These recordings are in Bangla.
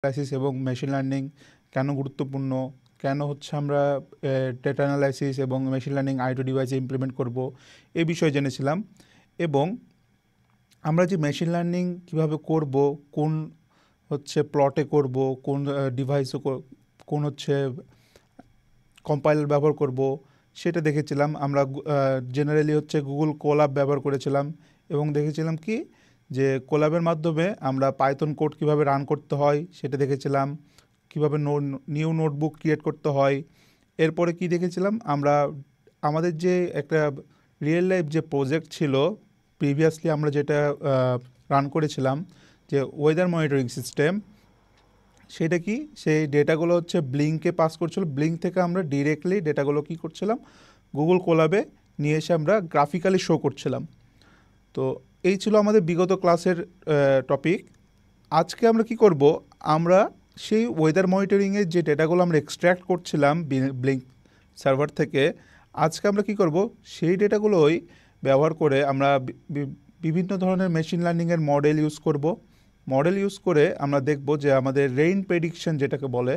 অ্যানালাইসিস এবং মেশিন লার্নিং কেন গুরুত্বপূর্ণ, কেন হচ্ছে আমরা ডেটা অ্যানালাইসিস এবং মেশিন লার্নিং আইওটি ডিভাইসে ইমপ্লিমেন্ট করব, এই বিষয়ে জেনেছিলাম। এবং আমরা যে মেশিন লার্নিং কীভাবে করব, কোন হচ্ছে প্লটে করব, কোন ডিভাইসে, কোন হচ্ছে কম্পাইলার ব্যবহার করব, সেটা দেখেছিলাম। আমরা জেনারেলি হচ্ছে গুগল কোল্যাব ব্যবহার করেছিলাম এবং দেখেছিলাম কি যে কোল্যাবের মাধ্যমে আমরা পাইথন কোড কীভাবে রান করতে হয় সেটা দেখেছিলাম, কীভাবে নিউ নোটবুক ক্রিয়েট করতে হয়। এরপরে কি দেখেছিলাম, আমরা আমাদের যে একটা রিয়েল লাইফ যে প্রজেক্ট ছিল প্রিভিয়াসলি আমরা যেটা রান করেছিলাম, যে ওয়েদার মনিটরিং সিস্টেম, সেটা কি সেই ডেটাগুলো হচ্ছে ব্লিঙ্কে পাস করছিল। ব্লিঙ্ক থেকে আমরা ডিরেক্টলি ডেটাগুলো কি করছিলাম, গুগল কোল্যাবে নিয়ে এসে আমরা গ্রাফিক্যালি শো করছিলাম। তো এই ছিল আমাদের বিগত ক্লাসের টপিক। আজকে আমরা কি করব, আমরা সেই ওয়েদার মনিটরিংয়ের যে ডেটাগুলো আমরা এক্সট্র্যাক্ট করছিলাম ব্লিঙ্ক সার্ভার থেকে, আজকে আমরা কি করব, সেই ডেটাগুলোই ব্যবহার করে আমরা বিভিন্ন ধরনের মেশিন লার্নিংয়ের মডেল ইউজ করব। মডেল ইউজ করে আমরা দেখব যে আমাদের রেইন প্রেডিকশন যেটাকে বলে,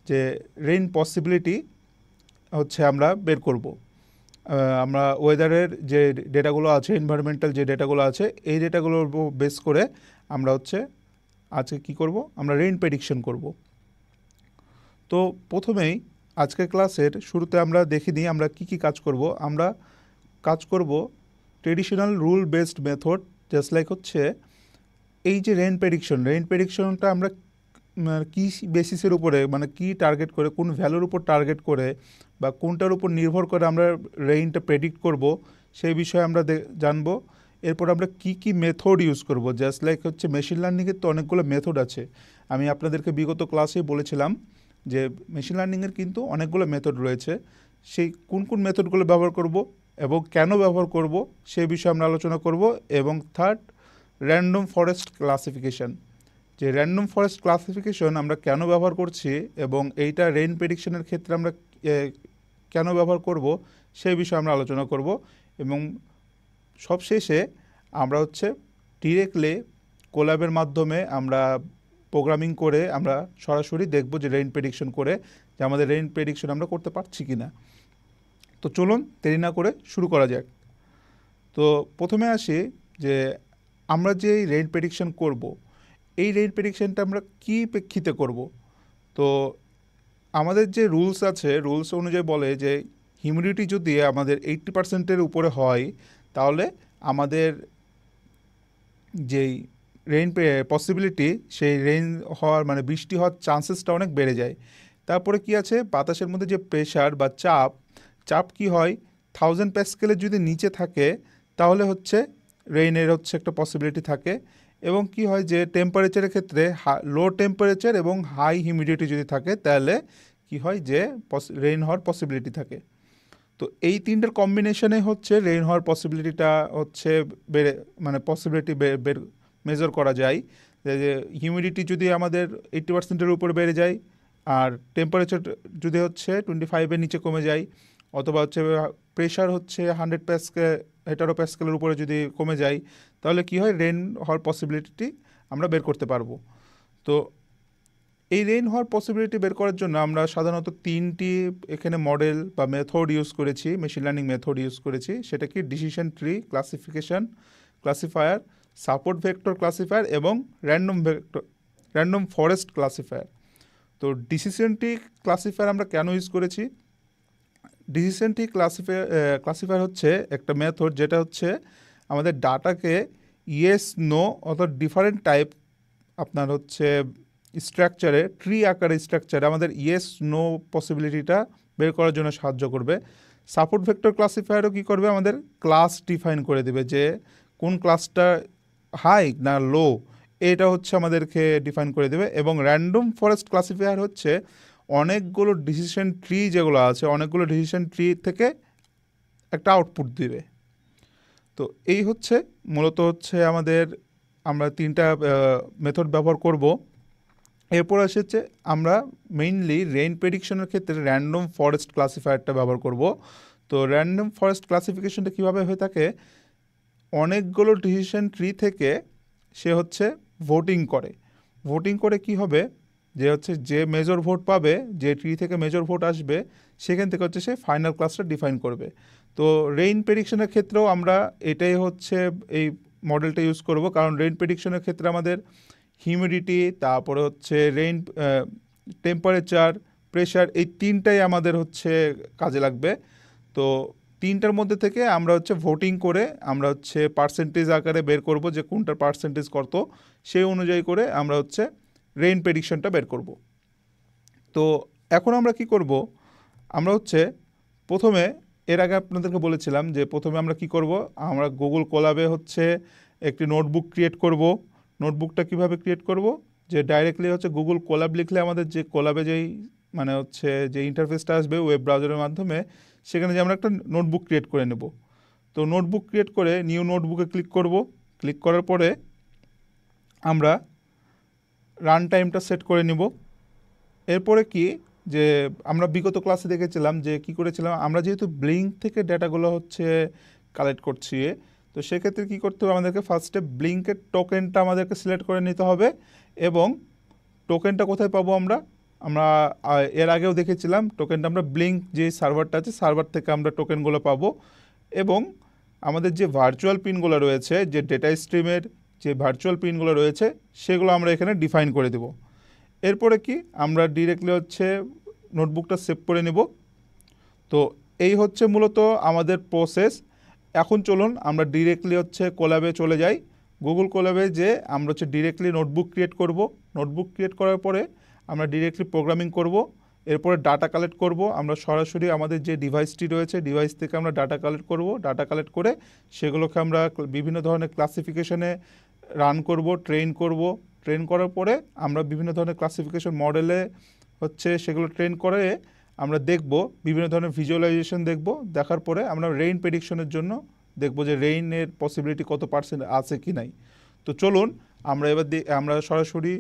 যে রেইন পসিবিলিটি হচ্ছে আমরা বের করব। আমরা ওয়েদারের যে ডেটাগুলো আছে, এনভায়রনমেন্টাল যে ডেটাগুলো আছে, এই ডেটাগুলোর বেস করে আমরা হচ্ছে আজকে কি করব, আমরা রেইন প্রেডিকশন করব। তো প্রথমেই আজকের ক্লাসের শুরুতে আমরা দেখে নিই আমরা কি কাজ করব। আমরা কাজ করব traditional rule based method, just like হচ্ছে এই যে রেইন প্রেডিকশনটা আমরা কি বেসিসের উপরে, মানে কি টার্গেট করে, কোন ভ্যালুর উপর টার্গেট করে বা কোনটার উপর নির্ভর করে আমরা রেইনটা প্রেডিক্ট করব, সেই বিষয়ে আমরা জানবো। এরপর আমরা কি মেথড ইউজ করব, জাস্ট লাইক হচ্ছে মেশিন লার্নিংয়ের তো অনেকগুলো মেথড আছে। আমি আপনাদেরকে বিগত ক্লাসে বলেছিলাম যে মেশিন লার্নিংয়ের কিন্তু অনেকগুলো মেথড রয়েছে, সেই কোন মেথডগুলো ব্যবহার করব এবং কেন ব্যবহার করব সেই বিষয়ে আমরা আলোচনা করব। এবং থার্ড, র্যান্ডম ফরেস্ট ক্লাসিফিকেশন, যে র্যান্ডম ফরেস্ট ক্লাসিফিকেশন আমরা কেন ব্যবহার করছি এবং এইটা রেইন প্রেডিকশনের ক্ষেত্রে আমরা কেন ব্যবহার করব সেই বিষয়ে আমরা আলোচনা করব। এবং সবশেষে আমরা হচ্ছে ডিরেক্টলি কোল্যাবের মাধ্যমে আমরা প্রোগ্রামিং করে আমরা সরাসরি দেখব যে রেইন প্রেডিকশন করে যে আমাদের রেইন প্রেডিকশন আমরা করতে পারছি কি না। তো চলুন দেরি না করে শুরু করা যাক। তো প্রথমে আসি যে আমরা যে রেইন প্রেডিকশন করব, এই রেইন প্রেডিকশনটা আমরা কী প্রেক্ষিতে করব। তো আমাদের যে রুলস আছে, রুলস অনুযায়ী বলে যে হিউমিডিটি যদি আমাদের 80%-এর উপরে হয় তাহলে আমাদের যেই রেইন পসিবিলিটি, সেই রেইন হওয়ার মানে বৃষ্টি হওয়ার চান্সেসটা অনেক বেড়ে যায়। তারপরে কি আছে, বাতাসের মধ্যে যে প্রেশার বা চাপ কি হয়, 1000 প্যাসকেলের যদি নিচে থাকে তাহলে হচ্ছে রেইনের হচ্ছে একটা পসিবিলিটি থাকে। এবং কি হয় যে টেম্পারেচারের ক্ষেত্রে লো টেম্পারেচার এবং হাই হিউমিডিটি যদি থাকে তাহলে কি হয় যে রেইন হওয়ার পসিবিলিটি থাকে। তো এই তিনটার কম্বিনেশনে হচ্ছে রেইন হওয়ার পসিবিলিটিটা হচ্ছে পসিবিলিটি মেজার করা যায়। যে হিউমিডিটি যদি আমাদের 80%-এর উপরে বেড়ে যায় আর টেম্পারেচার যদি হচ্ছে 25-এর নিচে কমে যায়, অথবা হচ্ছে প্রেশার হচ্ছে 100 হেক্টোপ্যাসকেলের উপরে যদি কমে যায়, তাহলে কি হয়, রেইন হওয়ার পসিবিলিটি আমরা বের করতে পারবো। তো এই রেইন হওয়ার পসিবিলিটি বের করার জন্য আমরা সাধারণত 3টি এখানে মডেল বা মেথড ইউজ করেছি, মেশিন লার্নিং মেথড ইউজ করেছি। সেটা কি decision tree classifier, support vector classifier এবং র্যান্ডম ফরেস্ট ক্লাসিফায়ার। তো ডিসিশন ট্রি ক্লাসিফায়ার আমরা কেন ইউজ করেছি, ডিসিশন ট্রি ক্লাসিফায়ার হচ্ছে একটা মেথড যেটা হচ্ছে আমাদের ডাটাকে ইয়েস নো অর্থাৎ ডিফারেন্ট টাইপ আপনার হচ্ছে স্ট্রাকচারে, ট্রি আকারে স্ট্রাকচারে আমাদের ইয়েস নো পসিবিলিটিটা বের করার জন্য সাহায্য করবে। সাপোর্ট ভেক্টর ক্লাসিফায়ারও কী করবে, আমাদের ক্লাস ডিফাইন করে দেবে যে কোন ক্লাসটা হাই না লো, এটা হচ্ছে আমাদেরকে ডিফাইন করে দেবে। এবং র্যান্ডম ফরেস্ট ক্লাসিফায়ার হচ্ছে অনেকগুলো ডিসিশন ট্রি যেগুলো আছে, অনেকগুলো ডিসিশন ট্রি থেকে একটা আউটপুট দিবে। তো এই হচ্ছে মূলত হচ্ছে আমরা 3টা মেথড ব্যবহার করব। এরপর এসেছে আমরা মেইনলি রেইন প্রেডিকশনের ক্ষেত্রে র্যান্ডম ফরেস্ট ক্লাসিফায়ারটা ব্যবহার করব। তো র্যান্ডম ফরেস্ট ক্লাসিফিকেশনটা কীভাবে হয়ে থাকে, অনেকগুলো ডিসিশন ট্রি থেকে সে হচ্ছে ভোটিং করে কি হবে, যে হচ্ছে যে মেজর ভোট পাবে, যে ট্রি থেকে মেজর ভোট আসবে, সেখান থেকে হচ্ছে সে ফাইনাল ক্লাসটা ডিফাইন করবে। তো রেইন প্রেডিকশনের ক্ষেত্রেও আমরা এটাই হচ্ছে এই মডেলটা ইউজ করব, কারণ রেইন প্রেডিকশনের ক্ষেত্রে আমাদের হিউমিডিটি, তারপরে হচ্ছে রেইন টেম্পারেচার, প্রেশার, এই তিনটাই আমাদের হচ্ছে কাজে লাগবে। তো তিনটার মধ্যে থেকে আমরা হচ্ছে ভোটিং করে আমরা হচ্ছে পার্সেন্টেজ আকারে বের করব যে কোনটার পার্সেন্টেজ কত, সেই অনুযায়ী করে আমরা হচ্ছে রেইন প্রেডিকশনটা বের করব। তো এখন আমরা কি করব, আমরা হচ্ছে প্রথমে, এর আগে আপনাদেরকে বলেছিলাম যে প্রথমে আমরা কি করব, আমরা গুগল কোলাবে হচ্ছে একটি নোটবুক ক্রিয়েট করব। নোটবুকটা কিভাবে ক্রিয়েট করব, যে ডাইরেক্টলি হচ্ছে গুগল কোলাব লিখলে আমাদের যে কোলাবে যেই মানে হচ্ছে যে ইন্টারফেসটা আসবে ওয়েব ব্রাউজারের মাধ্যমে, সেখানে যে আমরা একটা নোটবুক ক্রিয়েট করে নেব। তো নোটবুক ক্রিয়েট করে নিউ নোটবুকে ক্লিক করব। ক্লিক করার পরে আমরা রান টাইমটা সেট করে নেব। এরপরে কি, যে আমরা বিগত ক্লাসে দেখেছিলাম যে কি করেছিলাম, আমরা যেহেতু ব্লিঙ্ক থেকে ডেটাগুলো হচ্ছে কালেক্ট করছি, তো সেক্ষেত্রে কী করতে হবে, আমাদেরকে ফার্স্টে ব্লিঙ্কের টোকেনটা আমাদেরকে সিলেক্ট করে নিতে হবে। এবং টোকেনটা কোথায় পাবো আমরা, আমরা এর আগেও দেখেছিলাম টোকেনটা আমরা ব্লিঙ্ক যে সার্ভারটা আছে সার্ভার থেকে আমরা টোকেনগুলো পাবো। এবং আমাদের যে ভার্চুয়াল পিনগুলো রয়েছে, যে ডেটা স্ট্রিমের যে ভার্চুয়াল পিনগুলো রয়েছে, সেগুলো আমরা এখানে ডিফাইন করে দেব। এরপরে কি, আমরা ডিরেক্টলি হচ্ছে নোটবুকটা সেভ করে নেব। তো এই হচ্ছে মূলত আমাদের প্রসেস। এখন চলুন আমরা ডিরেক্টলি হচ্ছে কোলাবে চলে যাই। গুগল কোলাবে যে আমরা হচ্ছে ডিরেক্টলি নোটবুক ক্রিয়েট করব। নোটবুক ক্রিয়েট করার পরে আমরা ডিরেক্টলি প্রোগ্রামিং করব। এরপরে ডাটা কালেক্ট করব। আমরা সরাসরি আমাদের যে ডিভাইসটি রয়েছে, ডিভাইস থেকে আমরা ডাটা কালেক্ট করব। ডাটা কালেক্ট করে সেগুলোকে আমরা বিভিন্ন ধরনের ক্লাসিফিকেশনে রান করব, ট্রেন করব। ট্রেন করার পরে আমরা বিভিন্ন ধরনের ক্লাসিফিকেশন মডেলে হচ্ছে সেগুলো ট্রেন করে আমরা দেখব, বিভিন্ন ধরনের ভিজুয়ালাইজেশন দেখব। দেখার পরে আমরা রেইন প্রেডিকশনের জন্য দেখব যে রেইনের পসিবিলিটি কত পার্সেন্ট আছে কি নাই। তো চলুন আমরা এবার আমরা সরাসরি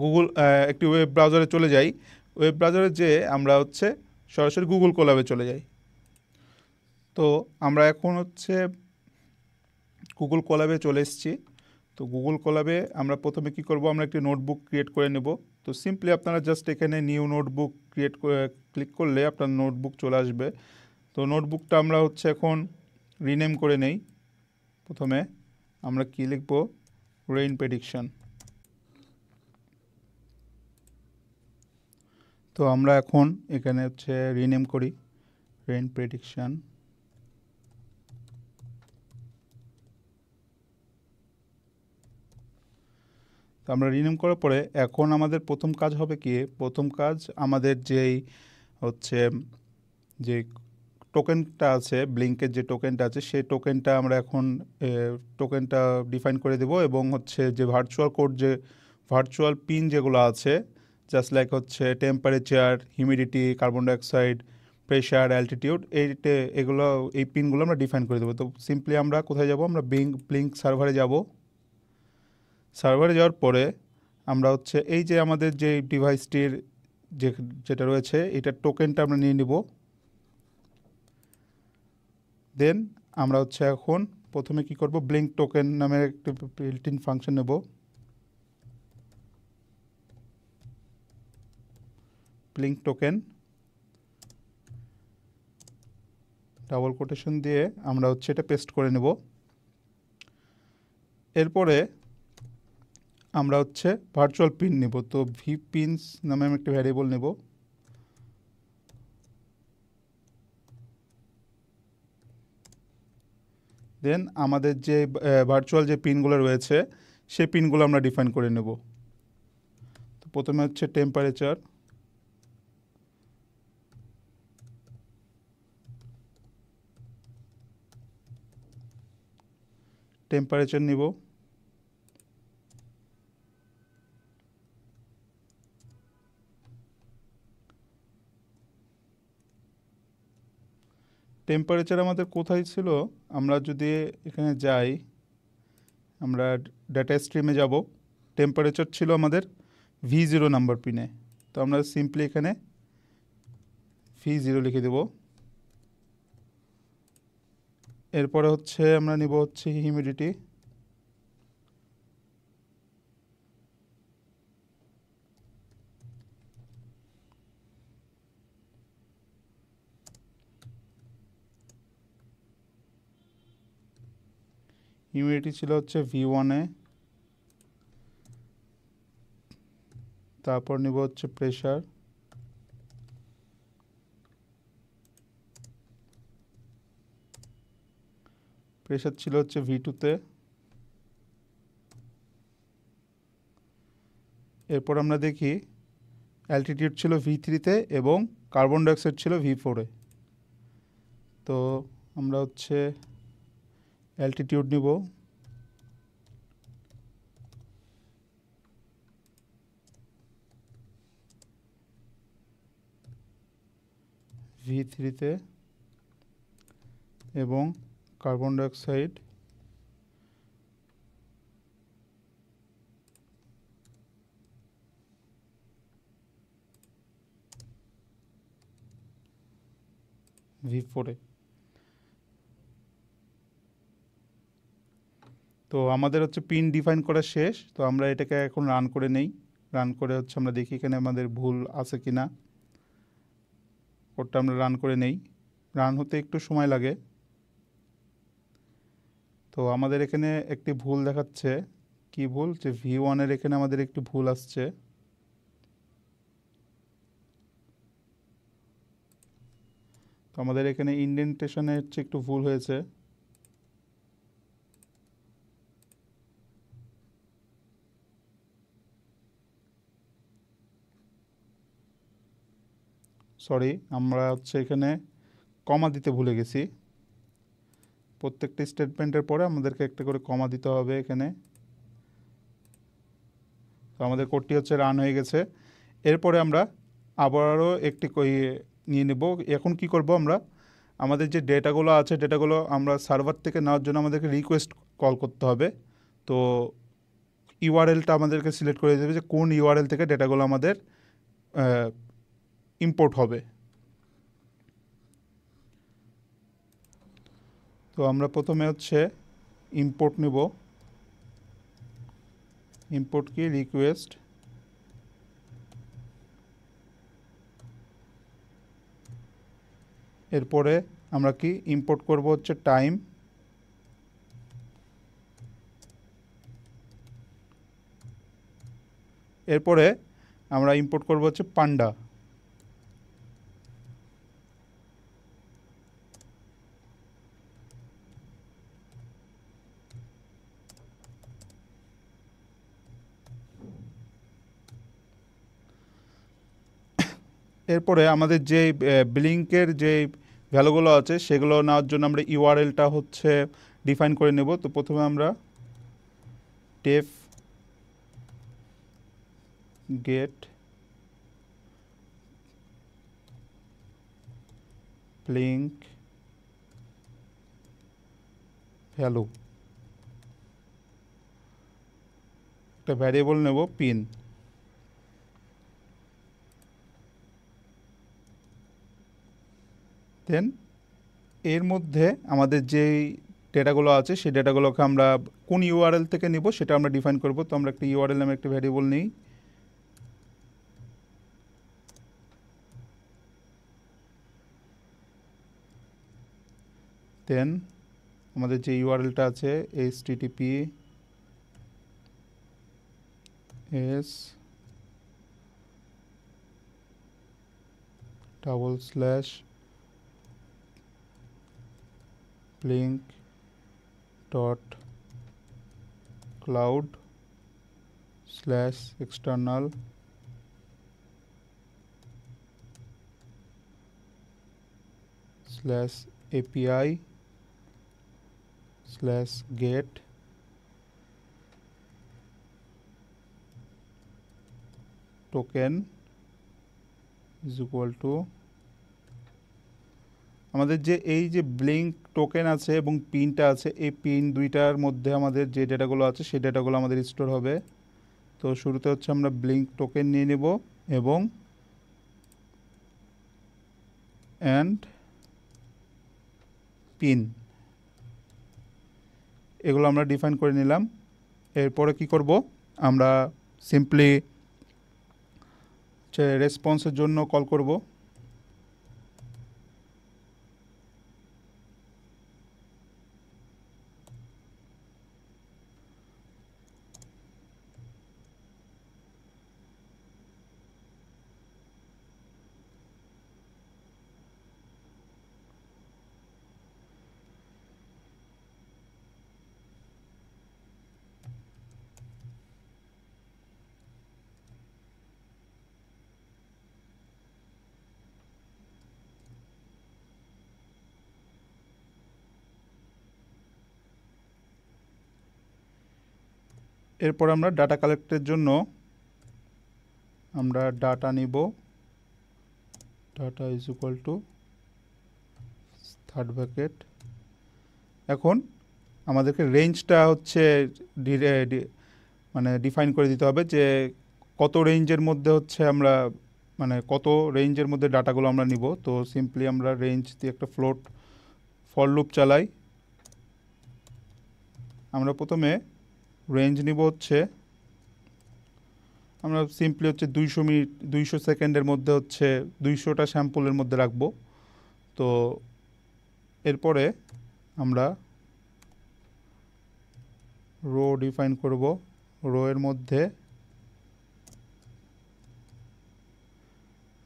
গুগল একটি ওয়েব ব্রাউজারে চলে যাই। ওয়েব ব্রাউজারে যেয়ে আমরা হচ্ছে সরাসরি গুগল কোলাবে চলে যাই। তো আমরা এখন হচ্ছে গুগল কোলাবে চলে এসেছি। তো গুগল কোলাবে আমরা প্রথমে কি করব, আমরা একটি নোটবুক ক্রিয়েট করে নেব। তো সিম্পলি আপনারা জাস্ট এখানে নিউ নোটবুক ক্রিয়েট করে ক্লিক করলে আপনার নোটবুক চলে আসবে। তো নোটবুকটা আমরা হচ্ছে এখন রিনেম করে নেই। প্রথমে আমরা কি লিখব, রেইন প্রেডিকশন। তো আমরা এখন এখানে হচ্ছে রিনেম করি রেইন প্রেডিকশন। তো আমরা রিনেম করার পরে এখন আমাদের প্রথম কাজ হবে কি, প্রথম কাজ আমাদের যেই হচ্ছে যে টোকেনটা আছে, ব্লিঙ্কের যে টোকেনটা আছে, সেই টোকেনটা আমরা এখন টোকেনটা ডিফাইন করে দেব। এবং হচ্ছে যে ভার্চুয়াল কোড, যে ভার্চুয়াল পিন যেগুলো আছে, জাস্ট লাইক হচ্ছে temperature, humidity, carbon dioxide, pressure, altitude, এগুলো এই পিনগুলো আমরা ডিফাইন করে দেবো। তো সিম্পলি আমরা কোথায় যাব, আমরা ব্লিঙ্ক সার্ভারে যাব। সার্ভারে যাওয়ার পরে আমরা হচ্ছে এই যে আমাদের যে ডিভাইসটির যেটা রয়েছে, এটার টোকেনটা আমরা নিয়ে নিব। দেন আমরা হচ্ছে এখন প্রথমে কি করব, ব্লিঙ্ক টোকেন নামের একটি বিল্ট ইন ফাংশন নেব। ব্লিঙ্ক টোকেন ডাবল কোটেশন দিয়ে আমরা হচ্ছে এটা পেস্ট করে নেব। এরপরে আমরা হচ্ছে ভার্চুয়াল পিন নেব। তো ভি পিনস নামে আমি একটা ভ্যারিয়েবল নেব। দেন আমাদের যে ভার্চুয়াল যে পিনগুলো রয়েছে, সেই পিনগুলো আমরা ডিফাইন করে নেব। তো প্রথমে হচ্ছে টেম্পারেচার, নিব। টেম্পারেচার আমাদের কোথায় ছিল, আমরা যদি এখানে যাই, আমরা ডাটা স্ট্রিমে যাব। টেম্পারেচার ছিল আমাদের V0 নাম্বার পিনে। তো আমরা সিম্পলি এখানে V0 লিখে দেব। এরপরে হচ্ছে আমরা নিব হচ্ছে হিউমিডিটি, হিউমিডিটি ছিল হচ্ছে V1-এ, তারপর নিব হচ্ছে প্রেশার, প্রেশার ছিল হচ্ছে V2-তে। এরপর আমরা দেখি অ্যালটিটিউড ছিল V3-তে এবং কার্বন ডাইঅক্সাইড ছিল V4-এ। তো আমরা হচ্ছে অ্যালটিটিউড নিব, V3-তে এবং কার্বন ডাইঅক্সাইড V4-এ। তো আমাদের হচ্ছে পিন ডিফাইন করা শেষ। তো আমরা এটাকে এখন রান করে নেই। রান করে হচ্ছে আমরা দেখি এখানে আমাদের ভুল আছে কি না। কোডটা আমরা রান করে নেই। রান হতে একটু সময় লাগে। তো আমাদের এখানে একটি ভুল দেখাচ্ছে। কি ভুল? যে V1-এর এখানে আমাদের একটি ভুল আসছে। তো আমাদের এখানে ইন্ডেন্টেশনে হচ্ছে একটু ভুল হয়েছে। সরি, আমরা হচ্ছে এখানে কমা দিতে ভুলে গেছি। প্রত্যেকটা স্টেটমেন্টের পরে আমাদেরকে একটা করে কমা দিতে হবে এখানে। তো আমাদের কোডটি হচ্ছে রান হয়ে গেছে। এরপরে আমরা আবারও একটি নিয়ে নেব। এখন কি করব আমরা? আমাদের যে ডেটাগুলো আছে, ডেটাগুলো আমরা সার্ভার থেকে নেওয়ার জন্য আমাদেরকে রিকোয়েস্ট কল করতে হবে। তো ইউআরএলটা আমাদেরকে সিলেক্ট করে দেবে যে কোন ইউআরএল থেকে ডেটাগুলো আমাদের ইম্পোর্ট হবে। তো আমরা প্রথমে হচ্ছে ইম্পোর্ট নেব। ইম্পোর্ট কি? রিকোয়েস্ট। এরপরে আমরা কি ইম্পোর্ট করব হচ্ছে টাইম। এরপরে আমরা ইম্পোর্ট করব হচ্ছে পান্ডা। এরপরে আমাদের যে ব্লিঙ্কের যে ভ্যালুগুলো আছে সেগুলো নেওয়ার জন্য আমরা ইউআরএলটা হচ্ছে ডিফাইন করে নেব। তো প্রথমে আমরা টেফ গেট ব্লিঙ্ক ভ্যালু একটা ভ্যারিয়েবল নেব পিন। দেন এর মধ্যে আমাদের যেই ডেটাগুলো আছে সেই ডেটাগুলোকে আমরা কোন ইউআরএল থেকে নিব সেটা আমরা ডিফাইন করব। তো আমরা একটা ইউআরএল নামে একটা ভ্যারিয়েবল নিই। দেন আমাদের যে ইউআরএলটা আছে https://blink.cloud/external/api/get token is equal to আমাদের যে এই যে ব্লিঙ্ক টোকেন আছে এবং পিনটা আছে, এই পিন দুইটার মধ্যে আমাদের যে ডেটাগুলো আছে সেই ডেটাগুলো আমাদের স্টোর হবে। তো শুরুতে হচ্ছে আমরা ব্লিঙ্ক টোকেন নিয়ে নেব এবং অ্যান্ড পিন এগুলো আমরা ডিফাইন করে নিলাম। এরপরে কি করব? আমরা সিম্পলি রেসপন্সের জন্য কল করব। এরপর আমরা ডাটা কালেক্টের জন্য আমরা ডাটা নিব, data is equal to third bracket. এখন আমাদেরকে রেঞ্জটা হচ্ছে মানে ডিফাইন করে দিতে হবে যে কত রেঞ্জের মধ্যে হচ্ছে আমরা মানে কত রেঞ্জের মধ্যে ডাটাগুলো আমরা নিব। তো সিম্পলি আমরা রেঞ্জ দিয়ে একটা ফ্লোট ফর লুপ চালাই। আমরা প্রথমে রেঞ্জ নিব হচ্ছে, আমরা সিম্পলি হচ্ছে 200 সেকেন্ডের মধ্যে হচ্ছে 200টা স্যাম্পলের মধ্যে রাখবো। তো এরপরে আমরা রো ডিফাইন করব। রো এর মধ্যে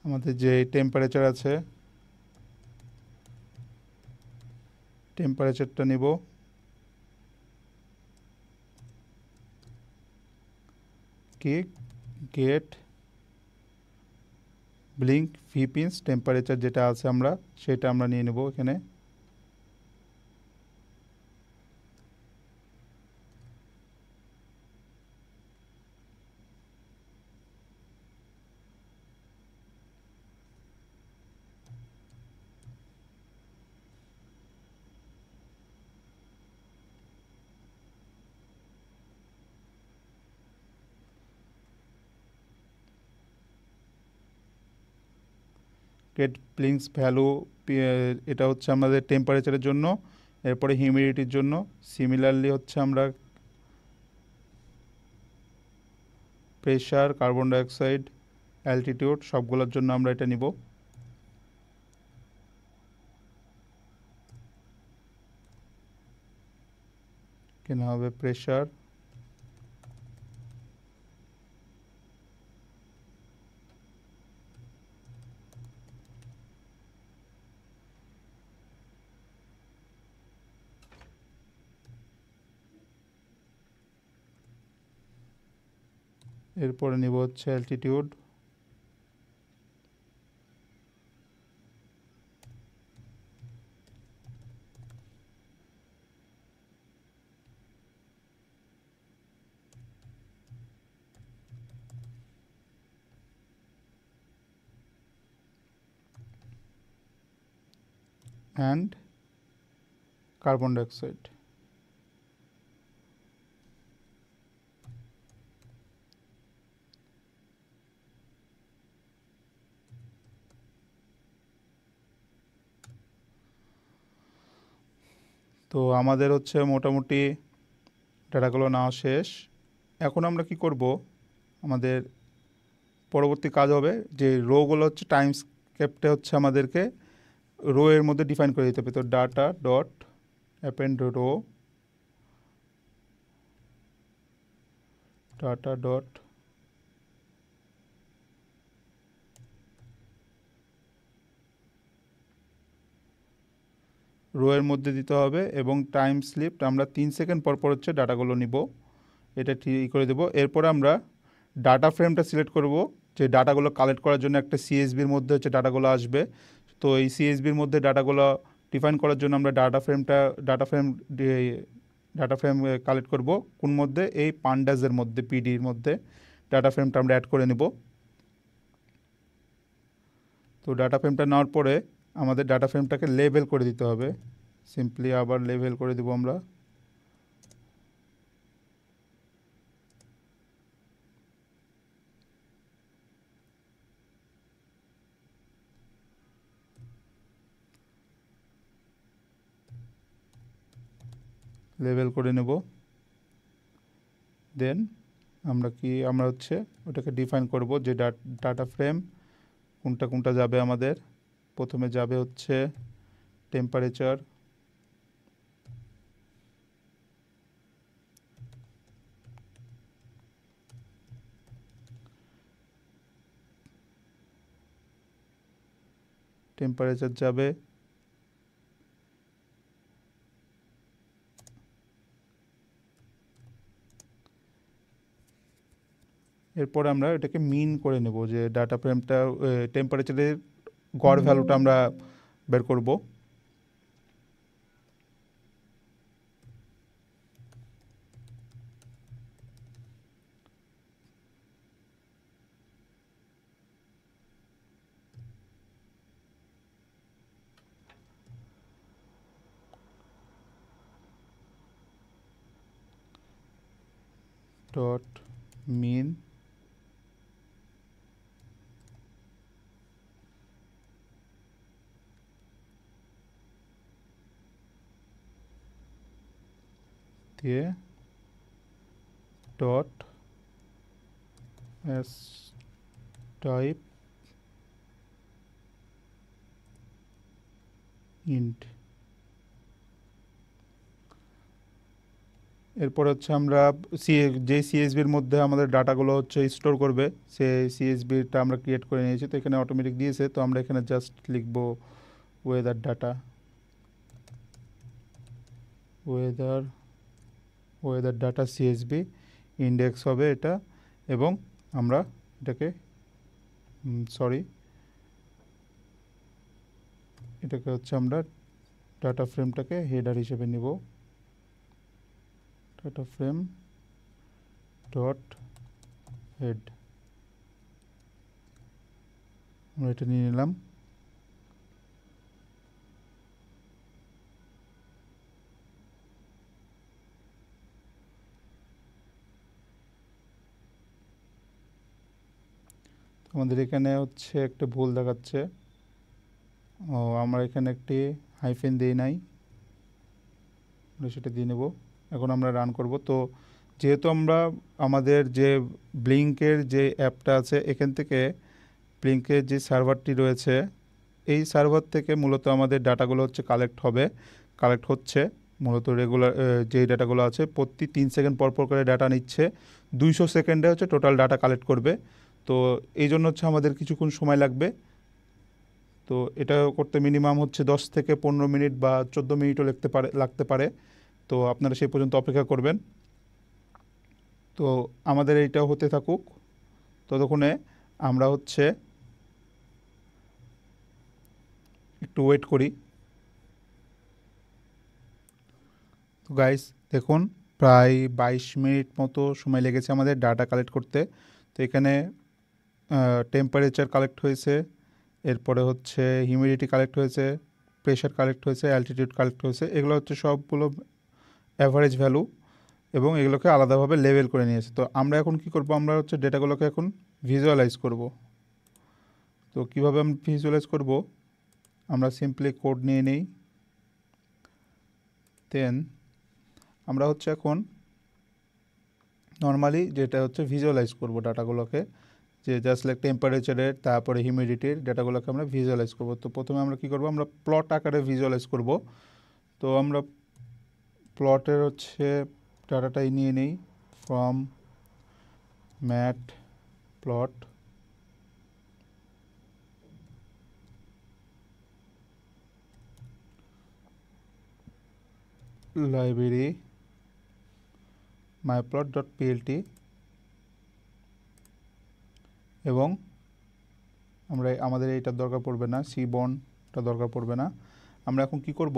আমাদের যে টেম্পারেচার আছে টেম্পারেচারটা নিব, কি গেট ব্লিঙ্ক ভিপিন্স টেম্পারেচার যেটা আছে আমরা সেটা আমরা নিয়ে নেব এখানে। গেট ব্লিঙ্কস ভ্যালু এটা হচ্ছে আমাদের টেম্পারেচারের জন্য। এরপরে হিউমিডিটির জন্য সিমিলারলি হচ্ছে আমরা প্রেশার, কার্বন ডাইঅক্সাইড, অ্যালটিটিউড সবগুলোর জন্য আমরা এটা নিব। কেন হবে প্রেশার, এরপরে নিব হচ্ছে অ্যালটিটিউড, অ্যান্ড কার্বন ডাইঅক্সাইড। তো আমাদের হচ্ছে মোটামুটি ডাটাগুলো নেওয়া শেষ। এখন আমরা কি করব, আমাদের পরবর্তী কাজ হবে যে রোগুলো হচ্ছে টাইম স্কেপটা হচ্ছে আমাদেরকে রো এর মধ্যে ডিফাইন করে দিতে হবে। তো data dot append row, data dot row এর মধ্যে দিতে হবে এবং টাইম স্লিপ আমরা 3 সেকেন্ড পর পর হচ্ছে ডাটাগুলো নিব, এটা ঠিক করে দেবো। এরপরে আমরা ডাটা ফ্রেমটা সিলেক্ট করব, যে ডাটাগুলো কালেক্ট করার জন্য একটা সিএসবির মধ্যে হচ্ছে ডাটাগুলো আসবে। তো এই সিএসবির মধ্যে ডাটাগুলো ডিফাইন করার জন্য আমরা ডাটা ফ্রেম কালেক্ট করব কোন মধ্যে, এই পান্ডাসের মধ্যে, পিডির মধ্যে ডাটা ফ্রেমটা আমরা অ্যাড করে নেব। তো ডাটা ফ্রেমটা নেওয়ার পরে আমাদের ডাটা ফ্রেমটাকে লেবেল করে দিতে হবে। সিম্পলি আবার লেবেল করে দেব আমরা। লেবেল করে নেব। দেন আমরা হচ্ছে ওটাকে ডিফাইন করব যে ডাটা ফ্রেম কোনটা কোনটা যাবে আমাদের। প্রথমে যাবে হচ্ছে টেম্পারেচার, যাবে, এরপরে আমরা এটাকে মিন করে নেব যে ডাটা ফ্রেমটা টেম্পারেচারের গড় ভ্যালুটা আমরা বের করব। ডট মিন দিয়ে ডট এস টাইপ ইন্ট। এরপর হচ্ছে আমরা যে সিএসবির মধ্যে আমাদের ডাটাগুলো হচ্ছে স্টোর করবে সেই সিএসবিটা আমরা ক্রিয়েট করে নিয়েছি। তো এখানে অটোমেটিক দিয়েছে, তো আমরা এখানে জাস্ট লিখব weather data, weather data CSB index হবে এটা, এবং আমরা এটাকে এটাকে হচ্ছে আমরা ডাটা ফ্রেমটাকে হেডার হিসেবে নিব, ডাটা ফ্রেম ডট হেড, আমরা এটা নিয়ে নিলাম। আমাদের এখানে হচ্ছে একটা ভুল দেখাচ্ছে, আমরা এখানে একটি হাইফেন দিই নাই, সেটা দিয়ে নেব। এখন আমরা রান করব। তো যেহেতু আমরা আমাদের যে ব্লিঙ্কের যে অ্যাপটা আছে এখান থেকে ব্লিঙ্কের যে সার্ভারটি রয়েছে এই সার্ভার থেকে মূলত আমাদের ডাটাগুলো হচ্ছে কালেক্ট হচ্ছে মূলত রেগুলার যে ডাটাগুলো আছে প্রতি 3 সেকেন্ড পর করে ডাটা নিচ্ছে, 200 সেকেন্ডে হচ্ছে টোটাল ডাটা কালেক্ট করবে। তো এই জন্য হচ্ছে আমাদের কিছুক্ষণ সময় লাগবে। তো এটা করতে মিনিমাম হচ্ছে 10 থেকে 15 মিনিট বা 14 মিনিটও লাগতে পারে। তো আপনারা সেই পর্যন্ত অপেক্ষা করবেন। তো আমাদের এইটা হতে থাকুক, ততক্ষণে আমরা হচ্ছে একটু ওয়েট করি। তো গাইস দেখুন প্রায় 22 মিনিট মতো সময় লেগেছে আমাদের ডাটা কালেক্ট করতে। তো এখানে টেম্পারেচার কালেক্ট হয়েছে, এরপরে হচ্ছে হিউমিডিটি কালেক্ট হয়েছে, প্রেশার কালেক্ট হয়েছে, অ্যালটিটিউড কালেক্ট হয়েছে। এগুলো হচ্ছে সবগুলো অ্যাভারেজ ভ্যালু এবং এগুলোকে আলাদাভাবে লেবেল করে নিয়েছে। তো আমরা এখন কি করব, আমরা হচ্ছে ডেটাগুলোকে এখন ভিজুয়ালাইজ করব। তো কিভাবে আমরা ভিজুয়ালাইজ করব, আমরা সিম্পলি কোড নিয়ে নেই, দেন আমরা হচ্ছে এখন নর্মালি যেটা হচ্ছে ভিজুয়ালাইজ করব ডাটাগুলোকে, যে জাস্ট লাইক টেম্পারেচারের তারপরে হিউমিডিটির ডাটাগুলোকে আমরা ভিজুয়ালাইজ করব। তো প্রথমে আমরা কি করব, আমরা প্লট আকারে ভিজুয়ালাইজ করব। তো আমরা প্লটের হচ্ছে ডাটাটাই নিয়ে নেই from mat plot, library myplot.plt, এবং আমাদের এইটার দরকার পড়বে না, সিবনটা দরকার পড়বে না। আমরা এখন কি করব,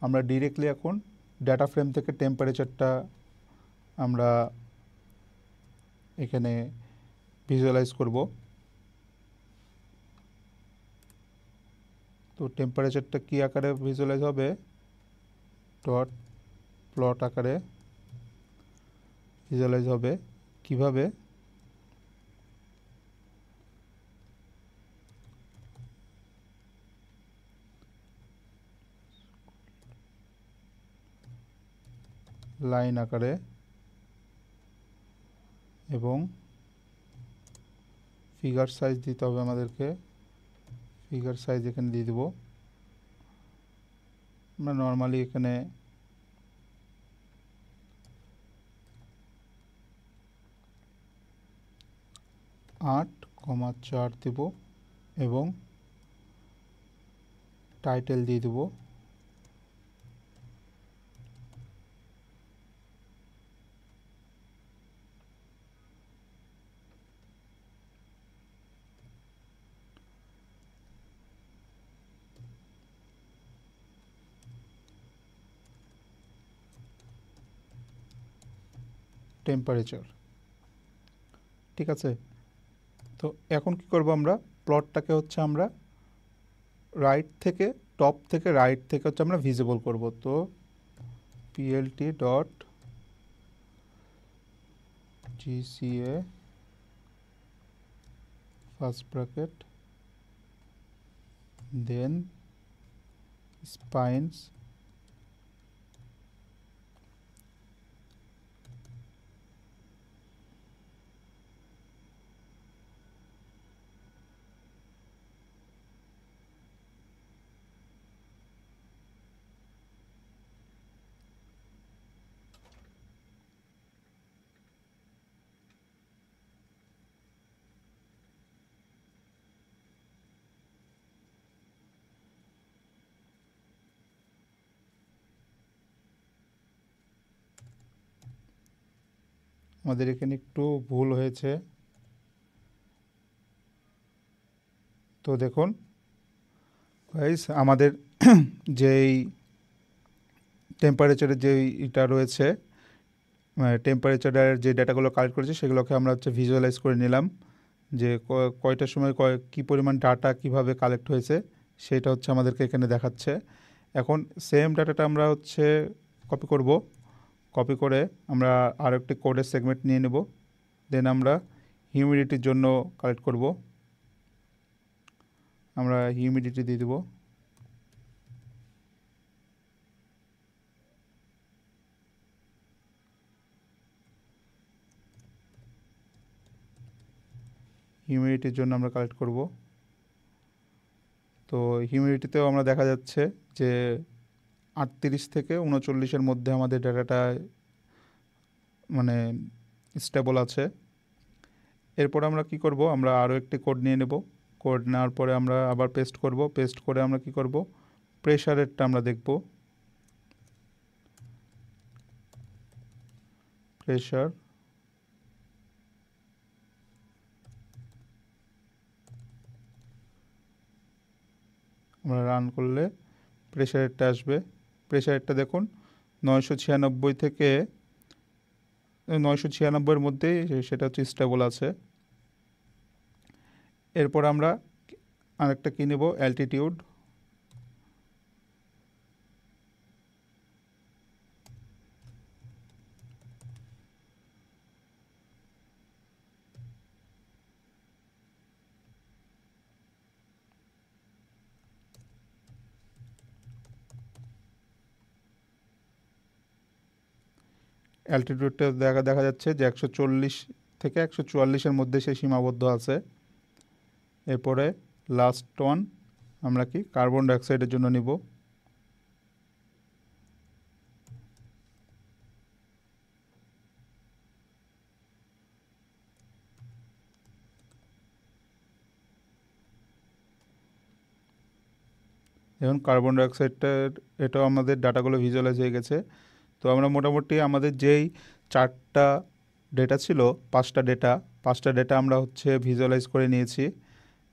আমরা ডিরেক্টলি এখন ডাটা ফ্রেম থেকে টেম্পারেচারটা আমরা এখানে ভিজুয়ালাইজ করব। তো টেম্পারেচারটা কি আকারে ভিজুয়ালাইজ হবে, ডট প্লট আকারে ভিজুয়ালাইজ হবে। কিভাবে, লাইন আকারে, এবং ফিগার সাইজ দিতে হবে আমাদেরকে, ফিগার সাইজ এখানে দিয়ে দেব। আমরা নর্মালি এখানে 8,4 দেব এবং টাইটেল দিয়ে দেব টেম্পারেচার। ঠিক আছে, তো এখন কি করব, আমরা প্লটটাকে হচ্ছে আমরা টপ থেকে রাইট থেকে হচ্ছে আমরা ভিজিবল করব। তো plt dot GCA first bracket then spines আমাদের এখানে একটু ভুল হয়েছে। তো দেখুন গাইস, আমাদের যেই টেম্পারেচারের যে এটা রয়েছে, টেম্পারেচারের যে ডাটাগুলো কালেক্ট করেছে সেগুলোকে আমরা হচ্ছে ভিজুয়ালাইজ করে নিলাম, যে কয়টার সময় কী পরিমাণ ডাটা কিভাবে কালেক্ট হয়েছে সেটা হচ্ছে আমাদেরকে এখানে দেখাচ্ছে। এখন সেম ডাটাটা আমরা হচ্ছে কপি করে আমরা আরও একটি কোডের সেগমেন্ট নিয়ে নেব, দেন আমরা হিউমিডিটির জন্য কালেক্ট করব। আমরা হিউমিডিটি দিয়ে দেব। হিউমিডিটির জন্য আমরা কালেক্ট করব। তো হিউমিডিটিতেও আমরা দেখা যাচ্ছে যে 38 থেকে 39-এর মধ্যে আমাদের ডাটাটা মানে স্টেবল আছে। এরপর আমরা কি করব, আমরা আরও একটি কোড নিয়ে নেব। কোড নেওয়ার পরে আমরা আবার পেস্ট করব। পেস্ট করে আমরা কি করব, প্রেশারেরটা আমরা দেখব। প্রেশার আমরা রান করলে প্রেশারেরটা আসবে। প্রেশারেরটা দেখুন 996 থেকে 996-এর মধ্যেই সেটা হচ্ছে স্টেবল আছে। এরপর আমরা আরেকটা কি নেব, অ্যালটিটিউড। অ্যালটিটিউডটা দেখা যাচ্ছে যে 140 থেকে 144-এর মধ্যে সে সীমাবদ্ধ আছে। এরপরে লাস্ট ওয়ান আমরা কি কার্বন ডাইঅক্সাইডের জন্য নিব। এখন কার্বন ডাইঅক্সাইডটার এটাও আমাদের ডাটাগুলো ভিজুয়ালাইজ হয়ে গেছে। তো আমরা মোটামুটি আমাদের যেই 4টা ডেটা ছিল, 5টা ডেটা আমরা হচ্ছে ভিজুয়ালাইজ করে নিয়েছি।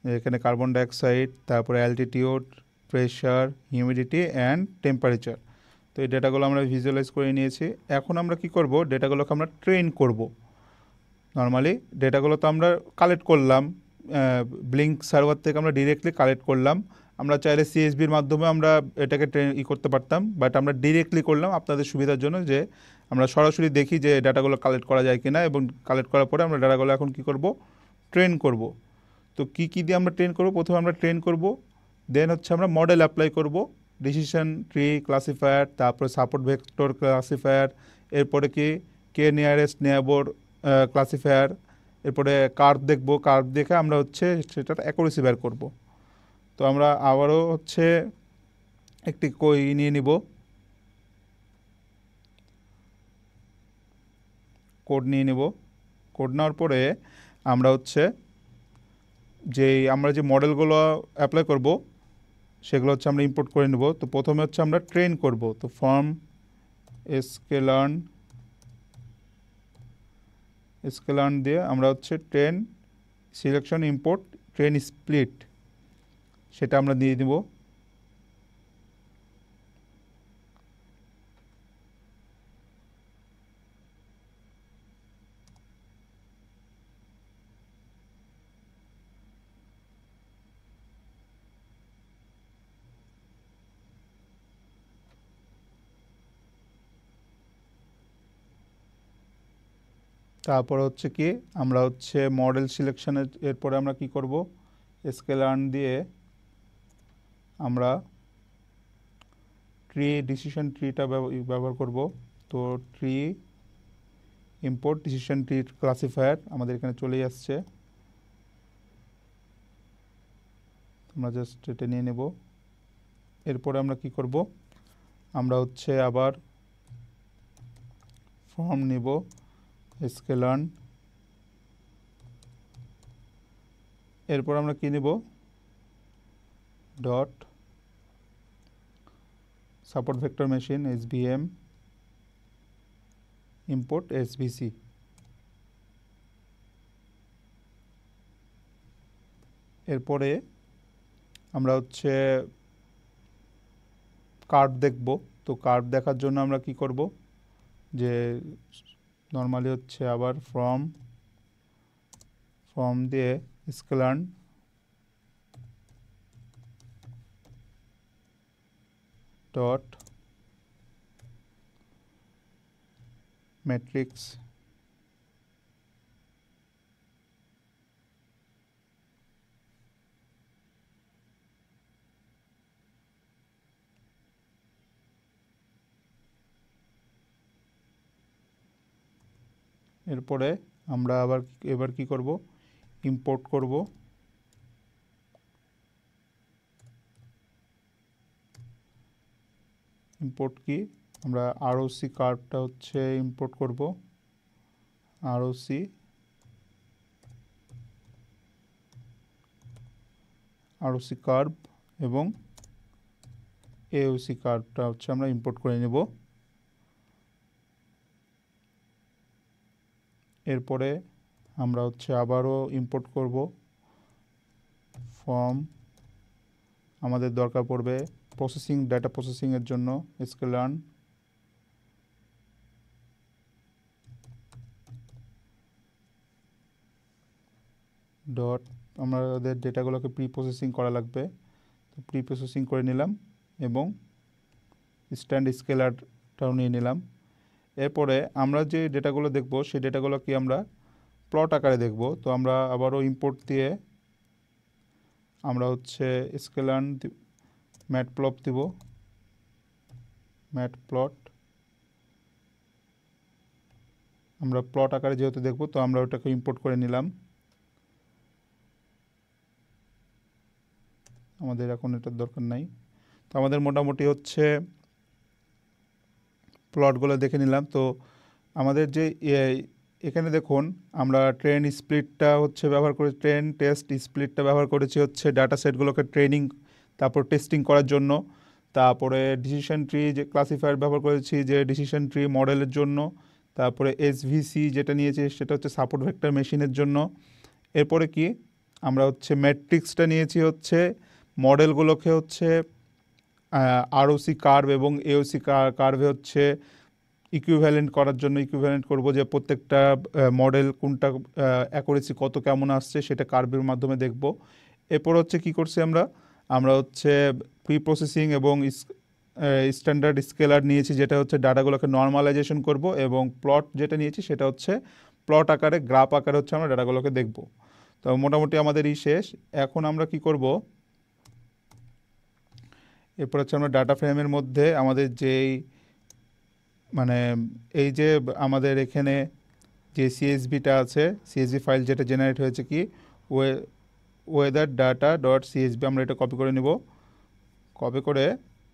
এখানে কার্বন ডাইঅক্সাইড, তারপরে altitude, pressure, humidity and temperature. তো এই ডেটাগুলো আমরা ভিজুয়ালাইজ করে নিয়েছি। এখন আমরা কি করব, ডেটাগুলোকে আমরা ট্রেন করব। নর্মালি ডেটাগুলো তো আমরা কালেক্ট করলাম, ব্লিঙ্ক সার্ভার থেকে আমরা ডিরেক্টলি কালেক্ট করলাম। আমরা চাইলে সিএসবির মাধ্যমে আমরা এটাকে করতে পারতাম, বাট আমরা ডিরেক্টলি করলাম আপনাদের সুবিধার জন্য, যে আমরা সরাসরি দেখি যে ডাটাগুলো কালেক্ট করা যায় কিনা, এবং কালেক্ট করার পরে আমরা ডাটাগুলো এখন কি করব, ট্রেন করব। তো কি দিয়ে আমরা ট্রেন করব, প্রথমে আমরা ট্রেন করব, দেন হচ্ছে আমরা মডেল অ্যাপ্লাই করব, ডিসিশন ট্রি ক্লাসিফায়ার, তারপরে সাপোর্ট ভেক্টর ক্লাসিফায়ার, এরপরে কে নিয়ারেস্ট নেয়াবর ক্লাসিফায়ার, এরপরে কার্ভ দেখব, কার্ভ দেখে আমরা হচ্ছে সেটার অ্যাকুরেসি বের করব। তো আমরা আবারও হচ্ছে একটি নিয়ে নিব, কোড নিয়ে নেব। কোড নেওয়ার পরে আমরা হচ্ছে আমরা যে মডেলগুলো অ্যাপ্লাই করব সেগুলো হচ্ছে আমরা ইম্পোর্ট করে নেব। তো প্রথমে হচ্ছে আমরা ট্রেন করব। তো ফর্ম স্কেলার্ন দিয়ে আমরা হচ্ছে train selection import train split সেটা আমরা দিয়ে দেব। তারপরে হচ্ছে কি আমরা হচ্ছে মডেল সিলেকশনের এরপরে আমরা কি করব, স্কেলার্ন দিয়ে আমরা ট্রি ডিসিশন ট্রিটা ব্যবহার করব। তো tree import decision tree classifier আমাদের এখানে চলেই আসছে, আমরা জাস্ট এটা নিয়ে নেব। এরপরে আমরা কি করব, আমরা হচ্ছে আবার ফর্ম নিব, স্কেলার্ন, এরপর আমরা কি নেব, dot support vector machine SVM import SVC. এরপরে আমরা হচ্ছে কার্ভ দেখব। তো কার্ভ দেখার জন্য আমরা কি করব, যে নর্মালি হচ্ছে আবার ফর্ম দিয়ে স্কেলার্ন ডট ম্যাট্রিক্স এরপরে আমরা এবার কি করব, ইম্পোর্ট করব ইম্পোর্ট কি আমরা আরওসি কার্ভটা হচ্ছে ইম্পোর্ট করব, আরওসি কার্ভ এবং এওসি কার্ভটা হচ্ছে আমরা ইম্পোর্ট করে নেব। এরপরে আমরা হচ্ছে আবারও ইম্পোর্ট করব ফর্ম, আমাদের দরকার পড়বে প্রসেসিং, ডাটা প্রসেসিংয়ের জন্য স্কেলার্ন ডট, আমাদের ডেটাগুলোকে প্রি প্রসেসিং করা লাগবে, তো প্রি প্রসেসিং করে নিলাম এবং স্ট্যান্ড স্কেলারটাও নিয়ে নিলাম। এরপরে আমরা যে ডেটাগুলো দেখব সেই ডেটাগুলো কি আমরা প্লট আকারে দেখব। তো আমরা আবারও ইম্পোর্ট দিয়ে আমরা হচ্ছে স্কেলার্ন ম্যাটপ্লট দিব, ম্যাটপ্লট আমরা প্লট আকারে যেহেতু দেখব তো আমরা ওটাকে ইম্পোর্ট করে নিলাম। আমাদের এখন এটার দরকার নাই। তো আমাদের মোটামুটি হচ্ছে প্লটগুলো দেখে নিলাম। তো আমাদের যে এখানে দেখুন আমরা ট্রেন স্প্লিটটা হচ্ছে ব্যবহার করে, ট্রেন টেস্ট স্প্লিটটা ব্যবহার করেছি হচ্ছে ডাটা সেটগুলোকে ট্রেনিং তারপর টেস্টিং করার জন্য। তারপরে ডিসিশন ট্রি যে ক্লাসিফায়ার ব্যবহার করেছি যে ডিসিশন ট্রি মডেলের জন্য। তারপরে এসভিসি যেটা নিয়েছি সেটা হচ্ছে সাপোর্ট ভেক্টর মেশিনের জন্য। এরপরে কি আমরা হচ্ছে ম্যাট্রিক্সটা নিয়েছি হচ্ছে মডেলগুলোকে হচ্ছে আরওসি কার্ভ এবং এওসি কার্ভে হচ্ছে ইকুইভ্যালেন্ট করার জন্য ইকুইভ্যালেন্ট করব যে প্রত্যেকটা মডেল কোনটা অ্যাকুরেসি কত কেমন আসছে সেটা কার্ভের মাধ্যমে দেখব। এরপর হচ্ছে কি করছি আমরা হচ্ছে প্রি প্রসেসিং এবং স্ট্যান্ডার্ড স্কেলার নিয়েছি যেটা হচ্ছে ডাটাগুলোকে নর্মালাইজেশন করব, এবং প্লট যেটা নিয়েছি সেটা হচ্ছে প্লট আকারে গ্রাফ আকারে হচ্ছে আমরা ডাটাগুলোকে দেখব। তো মোটামুটি আমাদের শেষ। এখন আমরা কি করব, এরপর হচ্ছে আমরা ডাটা ফ্রেমের মধ্যে আমাদের যেই মানে এই যে আমাদের এখানে যে সিএসভিটা আছে, সিএসভি ফাইল যেটা জেনারেট হয়েছে কি ওয়েদার ডাটা ডট সিএসভি, আমরা এটা কপি করে নেব। কপি করে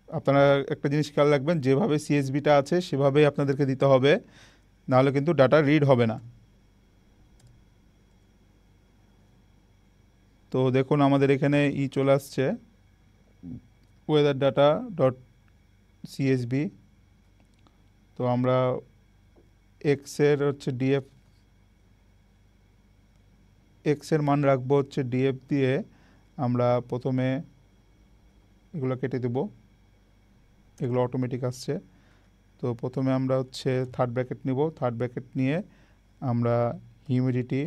আপনারা একটা জিনিস খেয়াল রাখবেন, যেভাবে সিএসভিটা আছে সেভাবেই আপনাদেরকে দিতে হবে, নাহলে কিন্তু ডাটা রিড হবে না। তো দেখুন আমাদের এখানে চলে আসছে ওয়েদার ডাটা ডট সিএসভি। তো আমরা এক্সের হচ্ছে এক্সের মান রাখবো হচ্ছে ডিএফ দিয়ে, আমরা প্রথমে এগুলো কেটে দেব, এগুলো অটোমেটিক আসছে। তো প্রথমে আমরা হচ্ছে থার্ড ব্র্যাকেট নিব, থার্ড ব্র্যাকেট নিয়ে আমরা হিউমিডিটি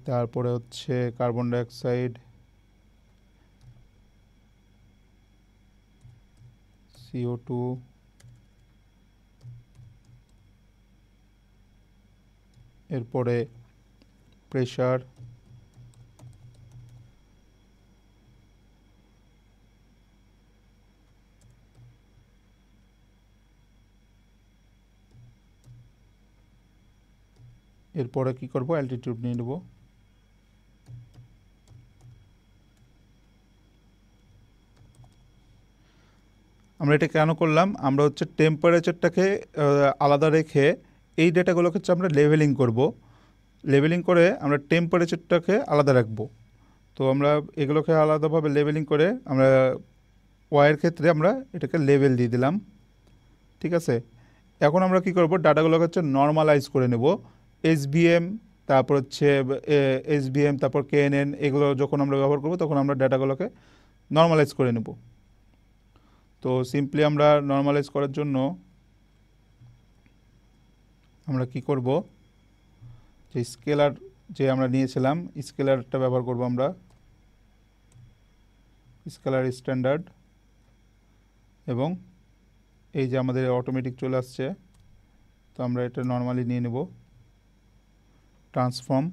তারপরে হচ্ছে কার্বন ডাইঅক্সাইড, CO2 এরপরে প্রেসার, এরপরে কি করব, অ্যালটিটিউড নিয়ে নেব। আমরা এটা কেন করলাম, আমরা হচ্ছে টেম্পারেচারটাকে আলাদা রেখে এই ডেটাগুলোকে হচ্ছে আমরা লেভেলিং করব। লেভেলিং করে আমরা টেম্পারেচারটাকে আলাদা রাখবো। তো আমরা এগুলোকে আলাদাভাবে লেভেলিং করে আমরা ওয়াইয়ের ক্ষেত্রে আমরা এটাকে লেভেল দিয়ে দিলাম। ঠিক আছে, এখন আমরা কি করব, ডাটাগুলোকে হচ্ছে নর্মালাইজ করে নেব। SVM, তারপর হচ্ছে SVM, তারপর KNN, এগুলো যখন আমরা ব্যবহার করব তখন আমরা ডাটাগুলোকে নর্মালাইজ করে নেব। তো সিম্পলি আমরা নর্মালাইজ করার জন্য আমরা কি করব, যে স্কেলার যে আমরা নিয়েছিলাম স্কেলারটা ব্যবহার করব। আমরা স্কেলার স্ট্যান্ডার্ড, এবং এই যে আমাদের অটোমেটিক চলে আসছে, তো আমরা এটা নর্মালি নিয়ে নেব। ট্রান্সফর্ম,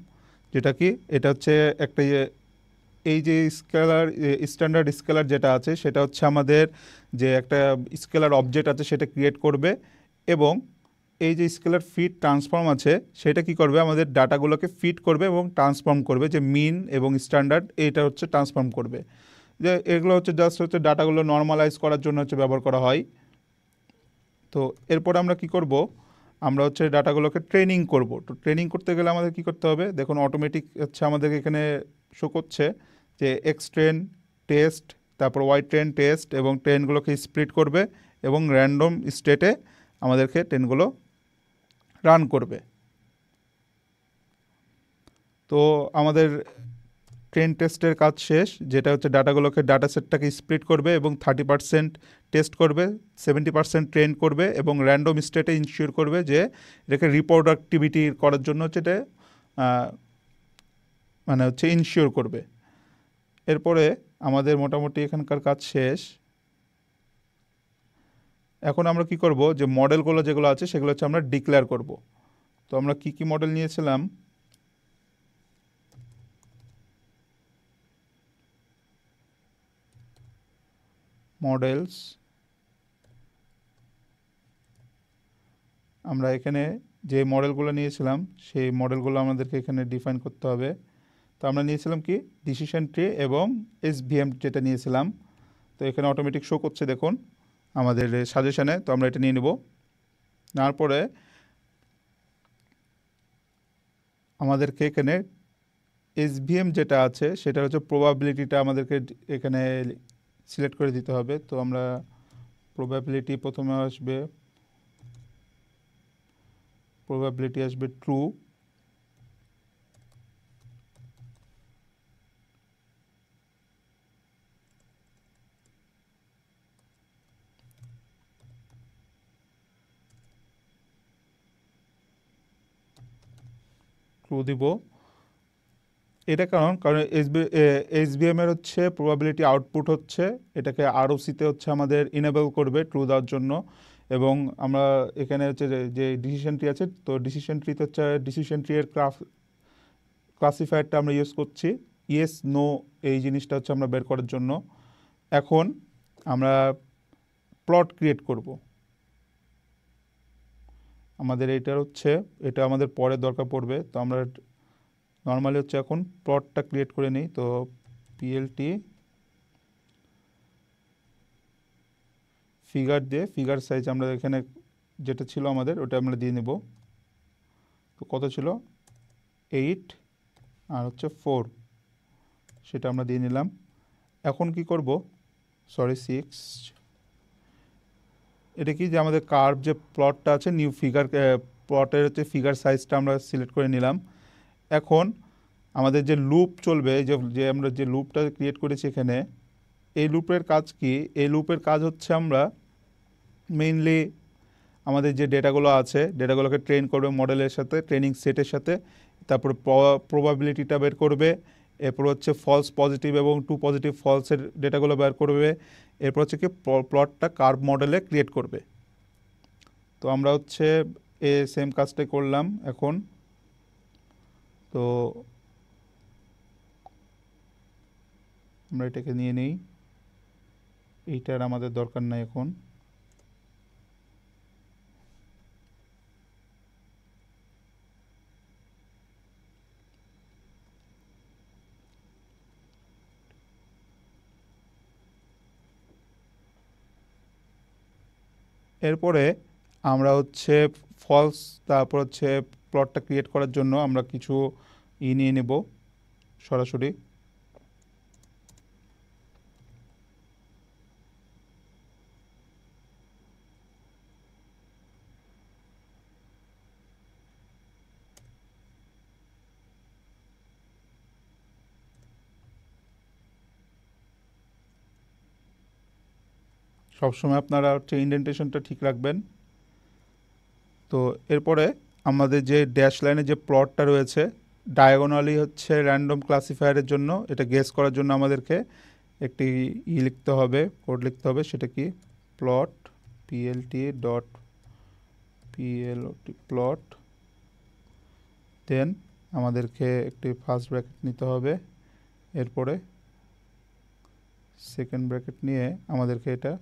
যেটা কি এটা হচ্ছে একটা এই যে স্কেলার স্ট্যান্ডার্ড স্কেলার যেটা আছে সেটা হচ্ছে আমাদের যে একটা স্কেলার অবজেক্ট আছে সেটা ক্রিয়েট করবে, এবং এই যে স্কেলার ফিট ট্রান্সফর্ম আছে সেটা কি করবে, আমাদের ডাটাগুলোকে ফিট করবে এবং ট্রান্সফর্ম করবে। যে মিন এবং স্ট্যান্ডার্ড এইটা হচ্ছে ট্রান্সফর্ম করবে। যে এগুলো হচ্ছে জাস্ট হচ্ছে ডাটাগুলো নর্মালাইজ করার জন্য হচ্ছে ব্যবহার করা হয়। তো এরপর আমরা কি করব, আমরা হচ্ছে ডাটাগুলোকে ট্রেনিং করব। তো ট্রেনিং করতে গেলে আমাদের কি করতে হবে, দেখুন অটোমেটিক হচ্ছে আমাদের এখানে শো করছে যে এক্স ট্রেন টেস্ট, তারপর ওয়াই ট্রেন টেস্ট, এবং ট্রেনগুলোকে স্প্লিট করবে এবং র্যান্ডম স্টেটে আমাদেরকে ট্রেনগুলো রান করবে। তো আমাদের ট্রেন টেস্টের কাজ শেষ, যেটা হচ্ছে ডাটাগুলোকে ডাটা সেটটাকে স্প্লিট করবে এবং 30% টেস্ট করবে, 70% ট্রেন করবে এবং র্যান্ডম স্টেটে ইনশিওর করবে যে এটাকে রিপ্রোডাক্টিভিটি করার জন্য হচ্ছে এটা মানে হচ্ছে ইনশিওর করবে। এরপরে আমাদের মোটামুটি এখানকার কাজ শেষ। এখন আমরা কি করব, যে মডেলগুলো যেগুলো আছে সেগুলো হচ্ছে আমরা ডিক্লেয়ার করব। তো আমরা কি কি মডেল নিয়েছিলাম, মডেলস, আমরা এখানে যে মডেলগুলো নিয়েছিলাম সেই মডেলগুলো আমাদেরকে এখানে ডিফাইন করতে হবে। তো আমরা নিয়েছিলাম কি, ডিসিশন ট্রি এবং SVM যেটা নিয়েছিলাম। তো এখানে অটোমেটিক শো করছে দেখুন আমাদের সাজেশনে। তো আমরা এটা নিয়ে নেব। নেওয়ার পরে আমাদেরকে এখানে SVM যেটা আছে সেটা হচ্ছে প্রবাবিলিটিটা আমাদেরকে এখানে সিলেক্ট করে দিতে হবে। তো আমরা প্রবাবিলিটি প্রথমে আসবে, প্রবাবিলিটি আসবে ট্রু, ট্রু দিব। এটা কারণ SVM এর হচ্ছে প্রবাবিলিটি আউটপুট হচ্ছে এটাকে ROC-তে হচ্ছে আমাদের ইনেবল করবে ট্রু দেওয়ার জন্য। এবং আমরা এখানে হচ্ছে যে ডিসিশন ট্রি আছে, তো ডিসিশন ট্রিতে হচ্ছে ডিসিশন ট্রি এর ক্লাসিফায়ারটা আমরা ইউজ করছি ইয়েস নো, এই জিনিসটা হচ্ছে আমরা বের করার জন্য। এখন আমরা প্লট ক্রিয়েট করব। আমাদের এটা আমাদের পরে দরকার পড়বে। তো আমরা নর্মালি হচ্ছে এখন প্লটটা ক্রিয়েট করে নিই। তো PLT ফিগার দিয়ে ফিগার সাইজ আমরা এখানে যেটা ছিল আমাদের ওটা আমরা দিয়ে নেব। তো কত ছিল, 8 আর হচ্ছে 4, সেটা আমরা দিয়ে নিলাম। এখন কি করব, 6, এটা কি যে আমাদের কার্ভ যে প্লটটা আছে নিউ ফিগার প্লটের হচ্ছে ফিগার সাইজটা আমরা সিলেক্ট করে নিলাম। এখন আমাদের যে লুপ চলবে, যে আমরা যে লুপটা ক্রিয়েট করেছি এখানে, এই লুপের কাজ কি, এই লুপের কাজ হচ্ছে আমরা মেইনলি আমাদের যে ডেটাগুলো আছে ডেটাগুলোকে ট্রেন করবে মডেলের সাথে, ট্রেনিং সেটের সাথে, তারপরে প্রবাবিলিটিটা বের করবে এরপর হচ্ছে ফলস পজিটিভ এবং টু পজিটিভ ফলসের ডেটাগুলো বের করবে। এরপর হচ্ছে কি প্লটটা কার্ভ মডেলে ক্রিয়েট করবে। তো আমরা হচ্ছে সেম কাজটাই করলাম এখন। তো আমরা এটাকে নিয়ে নিই, এইটার আমাদের দরকার নাই এখন। এরপরে আমরা হচ্ছে ফলস, তারপর হচ্ছে প্লটটা ক্রিয়েট করার জন্য আমরা কিছু নিয়ে নেব সরাসরি। সবসময় আপনারা হচ্ছে ইন্ডেন্টেশনটা ঠিক রাখবেন। তো এরপরে আমাদের যে ড্যাশ লাইনে যে প্লটটা রয়েছে, ডায়াগোনালি হচ্ছে র্যান্ডম ক্লাসিফায়ারের জন্য, এটা গেস করার জন্য আমাদেরকে একটি লিখতে হবে, কোড লিখতে হবে। সেটা কি plot PLT dot PLT plot, then আমাদেরকে একটি ফার্স্ট ব্র্যাকেট নিতে হবে, এরপরে সেকেন্ড ব্র্যাকেট নিয়ে আমাদেরকে এটা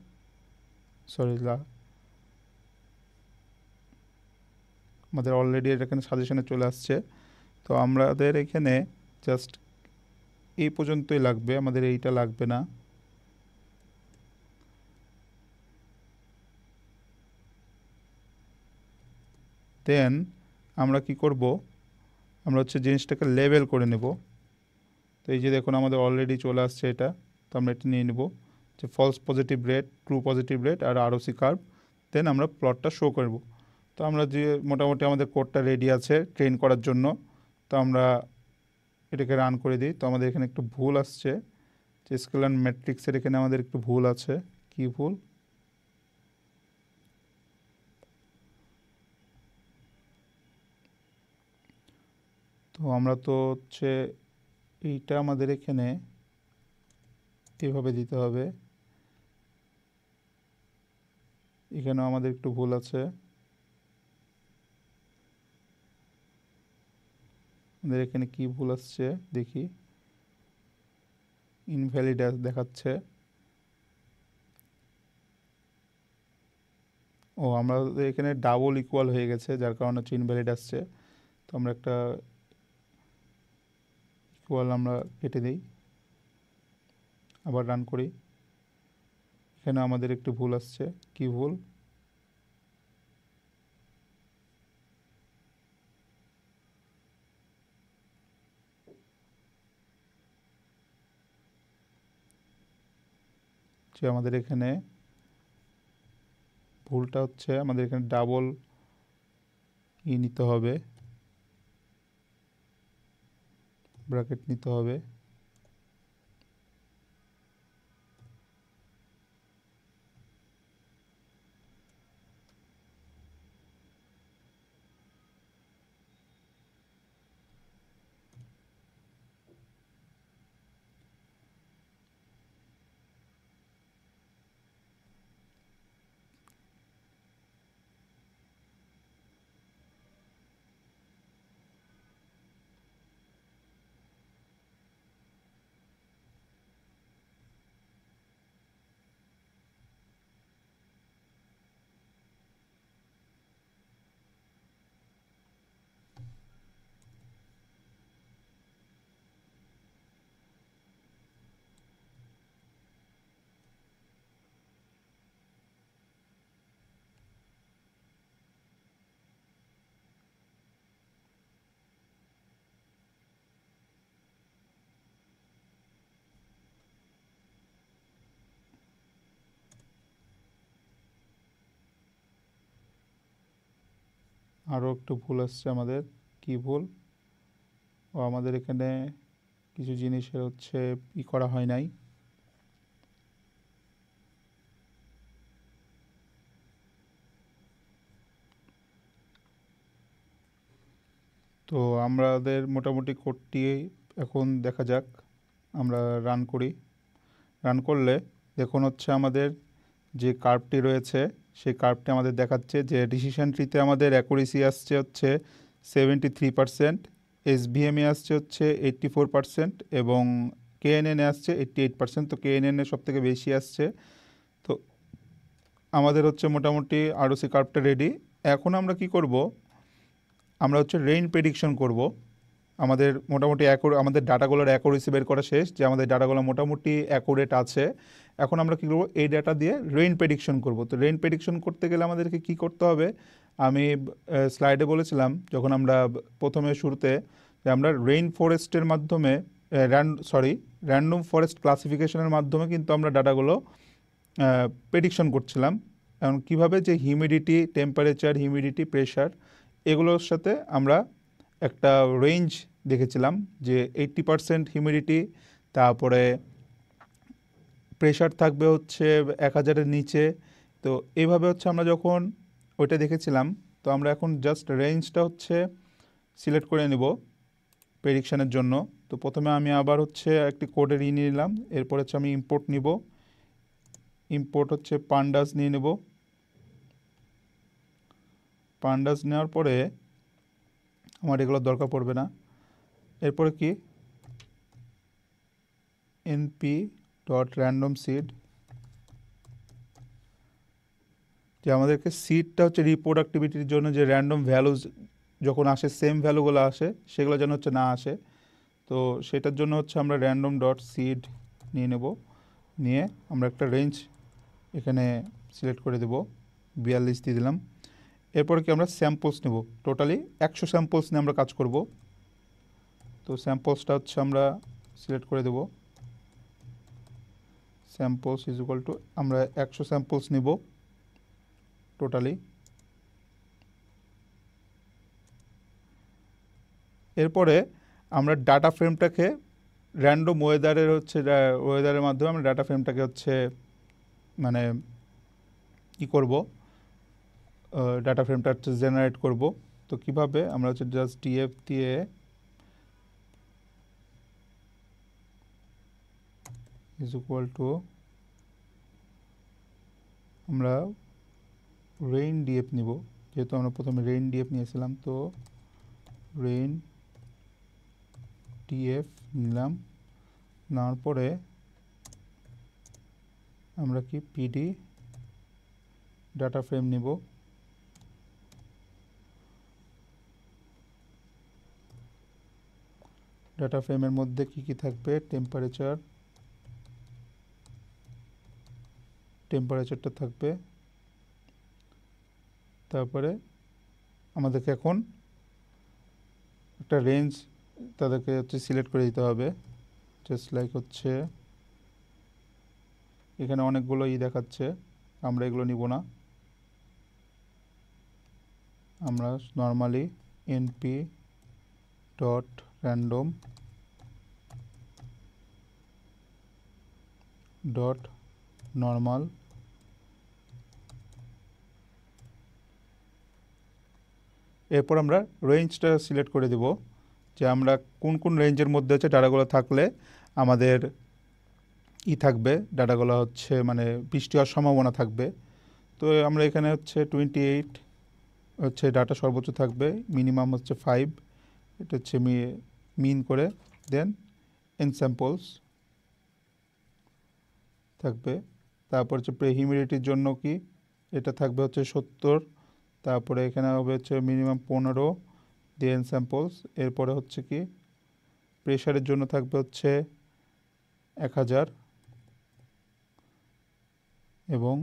আমাদের অলরেডি এটা এখানে সাজেশনে চলে আসছে। তো আমাদের এখানে জাস্ট এই পর্যন্তই লাগবে, আমাদের এইটা লাগবে না। দেন আমরা কি করব, আমরা হচ্ছে জিনিসটাকে লেবেল করে নেব। তো এই যে দেখুন আমাদের অলরেডি চলে আসছে এটা। তো আমরা এটা নিয়ে নেব যে false positive rate, true positive rate আর আরওসি কার্ভ। দেন আমরা প্লটটা শো করব। তো আমরা যে মোটামুটি আমাদের কোডটা রেডি আছে ট্রেন করার জন্য। তো আমরা এটাকে রান করে দিই। তো আমাদের এখানে একটু ভুল আসছে, যে স্কেলার ম্যাট্রিক্সের এখানে আমাদের একটু ভুল আছে। কি ভুল? তো আমরা তো হচ্ছে এইটা আমাদের এখানে এভাবে দিতে হবে, এখানেও আমাদের একটু ভুল আছে। আমাদের এখানে কি ভুল আসছে দেখি, ইনভ্যালিড দেখাচ্ছে। ও আমাদের এখানে ডাবল ইকুয়াল হয়ে গেছে, যার কারণে হচ্ছে ইনভ্যালিড আসছে। তো আমরা একটা ইকুয়াল আমরা কেটে দিই, আবার রান করি। এখানে আমাদের একটু ভুল আসছে। কি ভুল? যে আমাদের এখানে ভুলটা হচ্ছে, আমাদের এখানে ডাবল নিতে হবে, ব্র্যাকেট নিতে হবে। আরও একটু ভুল আসছে আমাদের। কি ভুল? ও আমাদের এখানে কিছু জিনিসের হচ্ছে করা হয় নাই। তো আমাদের মোটামুটি কোডটি এখন দেখা যাক, আমরা রান করি। রান করলে দেখুন হচ্ছে আমাদের যে কার্ভটি রয়েছে সেই কার্ভটি আমাদের দেখাচ্ছে যে ডিসিশন ট্রিতে আমাদের অ্যাকুরেসি আসছে হচ্ছে 73%, এসভিএমে আসছে হচ্ছে 84% এবং কেএনএনে আসছে 88%। তো কেএনএনে সব থেকে বেশি আসছে। তো আমাদের হচ্ছে মোটামুটি আরওসি কার্ভটা রেডি। এখন আমরা কি করব, আমরা হচ্ছে রেইন প্রেডিকশন করব। আমাদের মোটামুটি আমাদের ডাটাগুলোর অ্যাকুরেসি বের করা শেষ, যে আমাদের ডাটাগুলো মোটামুটি অ্যাকুরেট আছে। এখন আমরা কী করবো, এই ডাটা দিয়ে রেইন প্রেডিকশন করব। তো রেইন প্রেডিকশন করতে গেলে আমাদেরকে কি করতে হবে, আমি স্লাইডে বলেছিলাম যখন আমরা প্রথমে শুরুতে, যে আমরা রেইন ফরেস্টের মাধ্যমে র্যান্ডম ফরেস্ট ক্লাসিফিকেশনের মাধ্যমে কিন্তু আমরা ডাটাগুলো প্রেডিকশন করছিলাম। এখন কীভাবে, যে হিউমিডিটি, টেম্পারেচার, হিউমিডিটি, প্রেশার, এগুলোর সাথে আমরা একটা রেঞ্জ দেখেছিলাম যে 80% হিউমিডিটি, তারপরে প্রেশার থাকবে হচ্ছে 1000-এর নিচে। তো এইভাবে হচ্ছে আমরা যখন ওইটা দেখেছিলাম, তো আমরা এখন জাস্ট রেঞ্জটা হচ্ছে সিলেক্ট করে নেব প্রেডিকশানের জন্য। তো প্রথমে আমি আবার হচ্ছে একটি কোডের নিয়ে নিলাম, এরপর হচ্ছে আমি ইম্পোর্ট নিব। ইম্পোর্ট হচ্ছে পান্ডাস নিয়ে নেব। পান্ডাস নেওয়ার পরে আমার এগুলো দরকার পড়বে না। এরপরে কি, np.randomSeed, যে আমাদেরকে সিডটা হচ্ছে রিপ্রোডাক্টিভিটির জন্য যে র্যান্ডম ভ্যালুজ যখন আসে, সেম ভ্যালুগুলো আসে, সেগুলো যেন হচ্ছে না আসে। তো সেটার জন্য হচ্ছে আমরা random.seed নিয়ে নেব। নিয়ে আমরা একটা রেঞ্জ এখানে সিলেক্ট করে দেব, 42 দিয়ে দিলাম। এরপর কি আমরা স্যাম্পলস নেব, টোটালি 100 স্যাম্পলস নিয়ে আমরা কাজ করব। তো স্যাম্পলসটা হচ্ছে আমরা সিলেক্ট করে দেব, স্যাম্পলস ইজ ইকুয়াল টু, আমরা 100 স্যাম্পলস নিব টোটালি। এরপরে আমরা ডাটা ফ্রেমটাকে র্যান্ডম ওয়েদারের মাধ্যমে আমরা ডাটা ফ্রেমটাকে হচ্ছে মানে কী করব, ডাটা ফ্রেমটা হচ্ছে জেনারেট করব। তো কিভাবে, আমরা হচ্ছে জাস্ট ডিএফ দিয়ে ইজ ইকুয়াল টু, আমরা রেইন ডিএফ নিব, যেহেতু আমরা প্রথমে রেইন ডিএফ নিয়েছিলাম। তো রেইন ডিএফ নিলাম, নেওয়ার পরে আমরা কি পিডি ডাটা ফ্রেম নিব। ডাটা ফ্রেমের মধ্যে কি কি থাকবে, টেম্পারেচারটা থাকবে। তারপরে আমাদেরকে এখন একটা রেঞ্জ তাদেরকে হচ্ছে সিলেক্ট করে দিতে হবে, জাস্ট লাইক হচ্ছে এখানে অনেকগুলো দেখাচ্ছে, আমরা এগুলো নিব না। আমরা নর্মালি np.random.normal, এরপর আমরা রেঞ্জটা সিলেক্ট করে দেব, যে আমরা কোন কোন রেঞ্জের মধ্যে হচ্ছে ডাটাগুলো থাকলে আমাদের থাকবে, ডাটাগুলো হচ্ছে মানে বৃষ্টি হওয়ার সম্ভাবনা থাকবে। তো আমরা এখানে হচ্ছে 28 হচ্ছে ডাটা সর্বোচ্চ থাকবে, মিনিমাম হচ্ছে 5, এটা হচ্ছে মিন করে, দেন এন স্যাম্পলস থাকবে। তারপর হচ্ছে হিউমিডিটির জন্য কি, এটা থাকবে হচ্ছে 70, তারপরে এখানে হবে হচ্ছে মিনিমাম 15, দেন স্যাম্পলস। এরপরে হচ্ছে কি, প্রেশারের জন্য থাকবে হচ্ছে 1000 এবং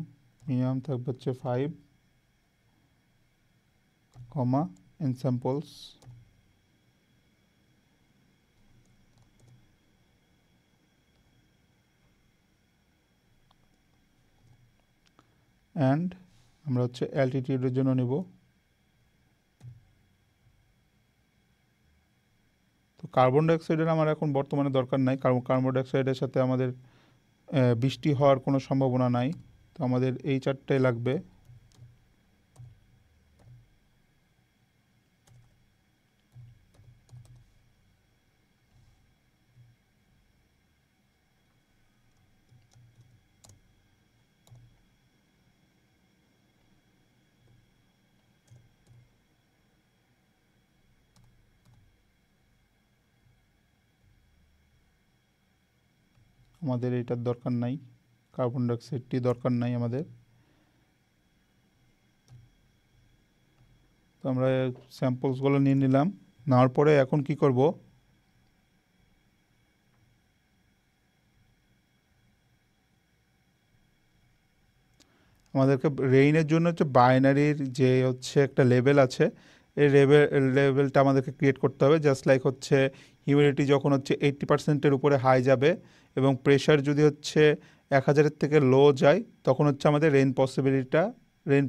মিনিমাম থাকবে হচ্ছে 5, এন স্যাম্পলস। অ্যান্ড আমরা হচ্ছে অ্যালটিটিউডের জন্য নেব। তো কার্বন ডাইঅক্সাইডের আমার এখন বর্তমানে দরকার নাই, কারণ কার্বন ডাইঅক্সাইডের সাথে আমাদের বৃষ্টি হওয়ার কোনো সম্ভাবনা নাই। তো আমাদের এই চারটাই লাগবে। আমাদের এটার দরকার নাই, কার্বন ডাইঅক্সাইডটি দরকার নাই আমাদের। তো আমরা স্যাম্পলসগুলো নিয়ে নিলাম, নেওয়ার পরে এখন কি করব, আমাদেরকে রেইনের জন্য হচ্ছে বাইনারির যে হচ্ছে একটা লেভেল আছে, এই লেভেলটা আমাদেরকে ক্রিয়েট করতে হবে। জাস্ট লাইক হচ্ছে হিউমিডিটি যখন হচ্ছে 80%-এর উপরে হাই যাবে এবং প্রেশার যদি হচ্ছে 1000-এর থেকে লো যায়, তখন হচ্ছে আমাদের রেইন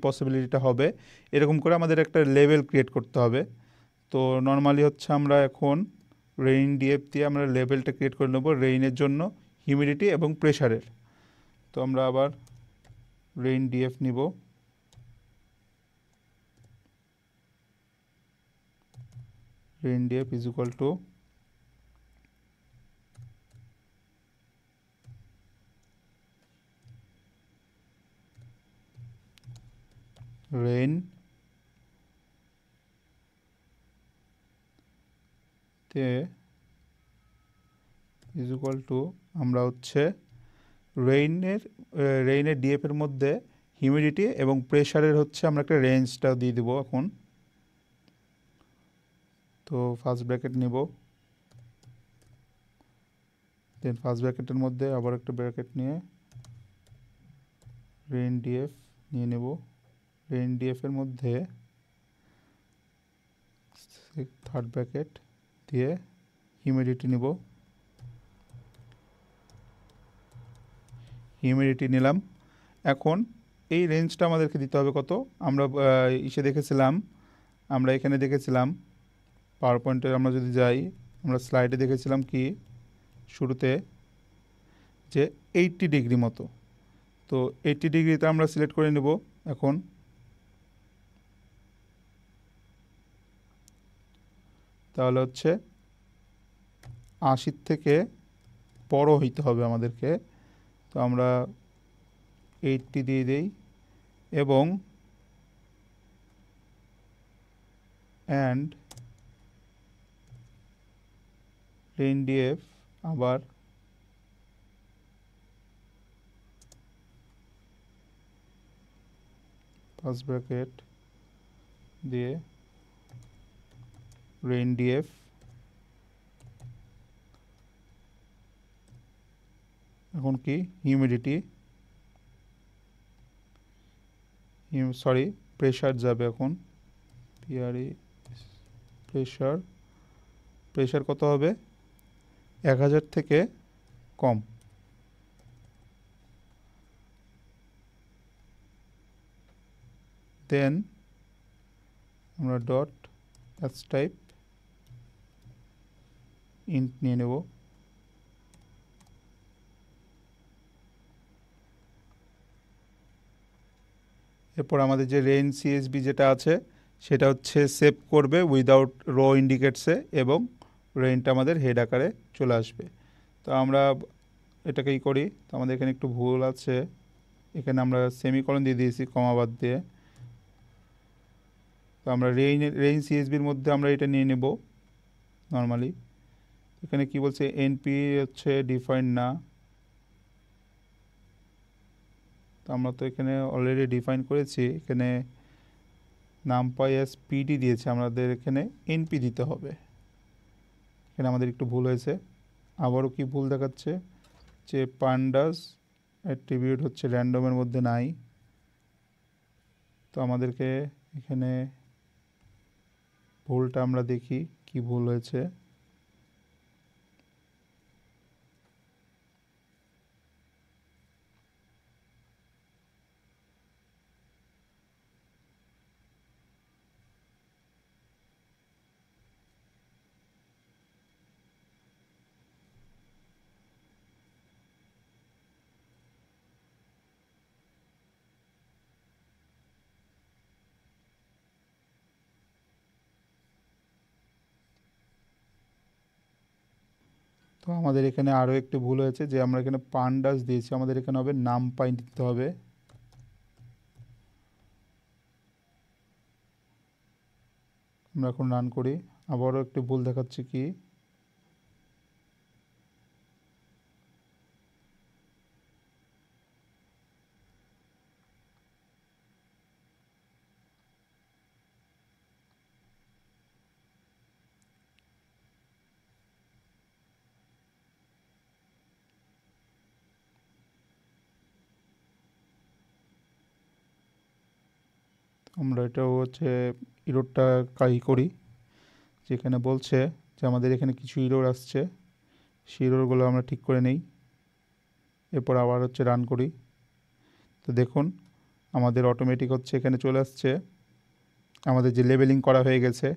পসিবিলিটিটা হবে। এরকম করে আমাদের একটা লেভেল ক্রিয়েট করতে হবে। তো নর্মালি হচ্ছে আমরা এখন রেইন ডিএফ দিয়ে আমরা লেভেলটা ক্রিয়েট করে নেব রেইনের জন্য, হিউমিডিটি এবং প্রেশারের। তো আমরা আবার রেইন ডিএফ নিব, rain DF is equal to rain তে ইজ ইকুয়াল টু, আমরা হচ্ছে রেইনের ডিএফের মধ্যে হিউমিডিটি এবং প্রেশারের হচ্ছে আমরা একটা রেঞ্জটা দিয়ে দিব এখন। তো ফার্স্ট ব্র্যাকেট নিব, দেন ফার্স্ট ব্র্যাকেটের মধ্যে আবার একটা ব্র্যাকেট নিয়ে রেইন ডিএফ নিয়ে নেব। রেইন ডিএফের মধ্যে থার্ড ব্র্যাকেট দিয়ে হিউমিডিটি নিব, হিউমিডিটি নিলাম। এখন এই রেঞ্জটা আমাদেরকে দিতে হবে কত, আমরা এখানে দেখেছিলাম পাওয়ার পয়েন্টে, আমরা যদি যাই, আমরা স্লাইডে দেখেছিলাম কি শুরুতে যে 80 ডিগ্রি মতো। তো 80 ডিগ্রিতে আমরা সিলেক্ট করে নেব এখন। তাহলে হচ্ছে 80 থেকে বড় হইতে হবে আমাদেরকে। তো আমরা 80 দিয়ে দেই এবং রেইন ডিএফ আবার ফার্স্ট ব্র্যাকেট দিয়ে রেইন ডিএফ, এখন কি হিউমিডিটি, প্রেশার যাবে এখন, পিআরই প্রেশার কত হবে, 1000 থেকে কম। দেন আমরা ডট এস টাইপ ইন্ট নিয়ে নেব। এরপর আমাদের যে রেইন সিএসবি যেটা আছে সেটা হচ্ছে সেভ করবে উইদাউট রো ইন্ডিকেটসে এবং রেইনটা আমাদের হেড আকারে চলে আসবে। তো আমরা এটাকেই করি। তো আমাদের এখানে একটু ভুল আছে, এখানে আমরা সেমিকলন দিয়ে দিয়েছি কমা বাদ দিয়ে। তো আমরা রেইন সিএসবির মধ্যে আমরা এটা নিয়ে নেব নর্মালি। এখানে কি বলছে, এনপি হচ্ছে ডিফাইন্ড না। তো আমরা তো এখানে অলরেডি ডিফাইন করেছি, এখানে নামপাই এস পিডি দিয়েছে, আমাদের এখানে এনপি দিতে হবে। এখানে আমাদের একটু ভুল হয়েছে। আবারও কি ভুল দেখাচ্ছে যে পান্ডাস অ্যাট্রিবিউট হচ্ছে র্যান্ডমের মধ্যে নাই। তো আমাদেরকে এখানে ভুলটা আমরা দেখি কি ভুল হয়েছে। তো আমাদের এখানে আরও একটু ভুল হয়েছে যে আমরা এখানে পান্ডাস দিয়েছি, আমাদের এখানে হবে নামপাই দিতে হবে। আমরা এখন রান করি, আবারও একটু ভুল দেখাচ্ছে কি, আমরা এটাও হচ্ছে ইরোরটা করি, যেখানে বলছে যে আমাদের এখানে কিছু ইরোর আসছে, সেই ইরোরগুলো আমরা ঠিক করে নেই, এরপর আবার হচ্ছে রান করি। তো দেখুন আমাদের অটোমেটিক হচ্ছে এখানে চলে আসছে, আমাদের যে লেবেলিং করা হয়ে গেছে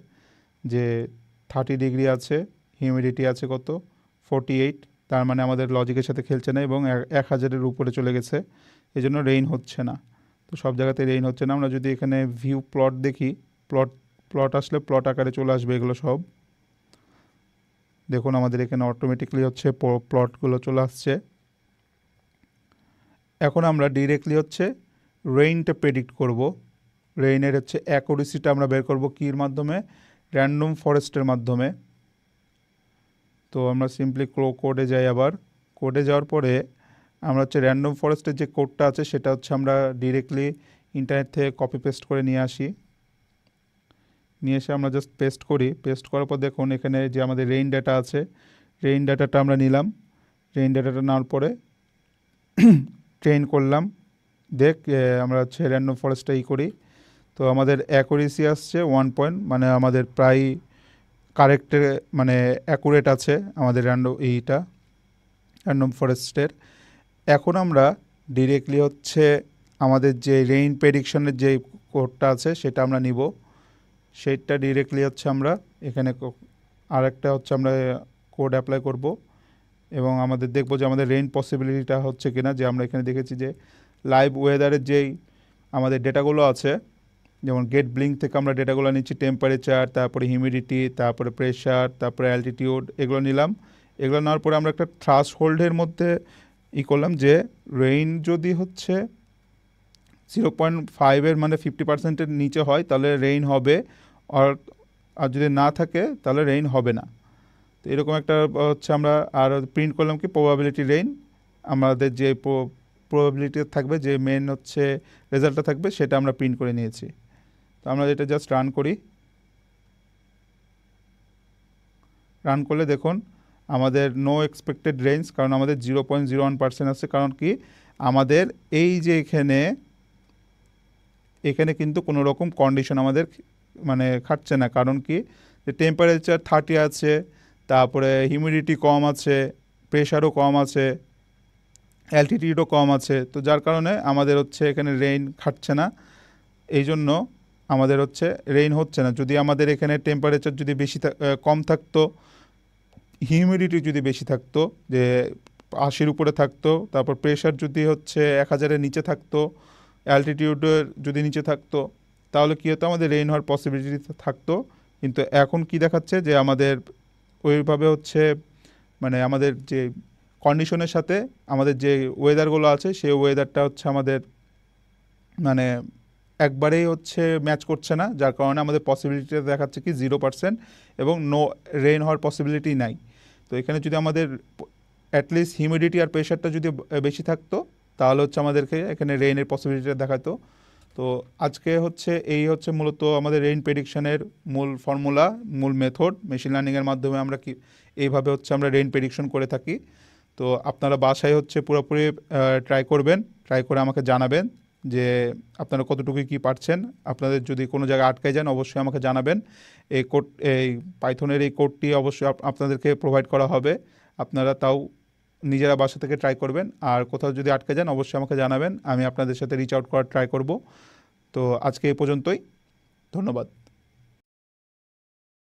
যে 30 ডিগ্রি আছে, হিউমিডিটি আছে কত 48, তার মানে আমাদের লজিকের সাথে খেলছে না এবং 1000-এর উপরে চলে গেছে, এই জন্য রেইন হচ্ছে না। তো সব জায়গাতে রেইন হচ্ছে না। আমরা যদি এখানে ভিউ প্লট দেখি, প্লট আসলে প্লট আকারে চলে আসবে এগুলো সব। দেখুন আমাদের এখানে অটোমেটিকলি হচ্ছে প্লটগুলো চলে আসছে। এখন আমরা ডিরেক্টলি হচ্ছে রেইনটা প্রেডিক্ট করব। রেইনের হচ্ছে অ্যাকুরেসিটা আমরা বের করব কির মাধ্যমে, র্যান্ডম ফরেস্টের মাধ্যমে। তো আমরা সিম্পলি কোডে যাই, আবার কোডে যাওয়ার পরে আমরা হচ্ছে র্যান্ডম ফরেস্টের যে কোডটা আছে সেটা হচ্ছে আমরা ডিরেক্টলি ইন্টারনেট থেকে কপি পেস্ট করে নিয়ে আসি। নিয়ে এসে আমরা জাস্ট পেস্ট করি। পেস্ট করার পর দেখুন এখানে যে আমাদের রেইন ডাটা আছে, রেইন ডাটাটা আমরা নিলাম। রেইন ডাটাটা নেওয়ার পরে ট্রেন করলাম। আমরা হচ্ছে র্যান্ডম ফরেস্টটা করি। তো আমাদের অ্যাকুরেসি আসছে 1 পয়েন্ট, মানে আমাদের প্রায় কারেক্টে মানে অ্যাকুরেট আছে আমাদের র্যান্ডম ফরেস্টের। এখন আমরা ডিরেক্টলি হচ্ছে আমাদের যে রেইন প্রেডিকশনের যে কোডটা আছে সেটা আমরা নিব। সেইটা ডিরেক্টলি হচ্ছে আমরা এখানে আরেকটা হচ্ছে আমরা কোড অ্যাপ্লাই করব এবং আমাদের দেখব যে আমাদের রেইন পসিবিলিটিটা হচ্ছে কিনা। যে আমরা এখানে দেখেছি যে লাইভ ওয়েদারের যেই আমাদের ডেটাগুলো আছে, যেমন গেট ব্লিঙ্ক থেকে আমরা ডেটাগুলো নিচ্ছি, টেম্পারেচার, তারপরে হিউমিডিটি, তারপরে প্রেশার, তারপরে অ্যালটিটিউড, এগুলো নিলাম। এগুলো নেওয়ার পরে আমরা একটা থ্রাশ হোল্ডের মধ্যে করলাম যে রেইন যদি হচ্ছে 0.5 মানে 50%-এর নিচে হয় তাহলে রেইন হবে, আর যদি না থাকে তাহলে রেইন হবে না। তো এরকম একটা হচ্ছে আমরা আর প্রিন্ট করলাম কি প্রবাবিলিটি রেইন, আমাদের যে প্রবাবিলিটি থাকবে, যে মেন হচ্ছে রেজাল্টটা থাকবে সেটা আমরা প্রিন্ট করে নিয়েছি। তো আমরা এটা জাস্ট রান করি। রান করলে দেখুন আমাদের নো এক্সপেক্টেড রেঞ্জ, কারণ আমাদের 0.01% আছে। কারণ কি আমাদের এই যে এখানে কিন্তু কোনো রকম কন্ডিশন আমাদের মানে খাটছে না। কারণ কি যে টেম্পারেচার 30 আছে, তারপরে হিউমিডিটি কম আছে, প্রেশারও কম আছে, অ্যালটিটিউডও কম আছে। তো যার কারণে আমাদের হচ্ছে এখানে রেইন খাটছে না, এই জন্য আমাদের হচ্ছে রেইন হচ্ছে না। যদি আমাদের এখানে টেম্পারেচার যদি বেশি কম থাকতো, হিউমিডিটি যদি বেশি থাকতো, যে 80-র উপরে থাকতো, তারপর প্রেশার যদি হচ্ছে 1000-এর নিচে থাকতো, অ্যালটিটিউডের যদি নিচে থাকতো, তাহলে কী হতো, আমাদের রেইন হওয়ার পসিবিলিটি থাকতো। কিন্তু এখন কি দেখাচ্ছে যে আমাদের ওইভাবে হচ্ছে মানে আমাদের যে কন্ডিশনের সাথে আমাদের যে ওয়েদারগুলো আছে সেই ওয়েদারটা হচ্ছে আমাদের মানে একবারেই হচ্ছে ম্যাচ করছে না। যার কারণে আমাদের পসিবিলিটিটা দেখাচ্ছে কি 0% এবং নো রেইন হওয়ার পসিবিলিটি নাই। তো এখানে যদি আমাদের অ্যাটলিস্ট হিউমিডিটি আর প্রেশারটা যদি বেশি থাকতো তাহলে হচ্ছে আমাদেরকে এখানে রেইনের পসিবিলিটিটা দেখাতো। তো আজকে হচ্ছে এই হচ্ছে মূলত আমাদের রেইন প্রেডিকশনের মূল ফর্মুলা, মূল মেথড। মেশিন লার্নিংয়ের মাধ্যমে আমরা এইভাবে হচ্ছে আমরা রেইন প্রেডিকশন করে থাকি। তো আপনারা বাসায় হচ্ছে পুরোপুরি ট্রাই করবেন, ট্রাই করে আমাকে জানাবেন যে আপনারা কতটুকু কি পারছেন। আপনাদের যদি কোনো জায়গায় আটকে যান অবশ্যই আমাকে জানাবেন। এই পাইথনের এই কোডটি অবশ্যই আপনাদেরকে প্রোভাইড করা হবে, আপনারা তাও নিজেরা বাসা থেকে ট্রাই করবেন। আর কোথাও যদি আটকে যান অবশ্যই আমাকে জানাবেন, আমি আপনাদের সাথে রিচ আউট করার ট্রাই করব। তো আজকে এই পর্যন্তই, ধন্যবাদ।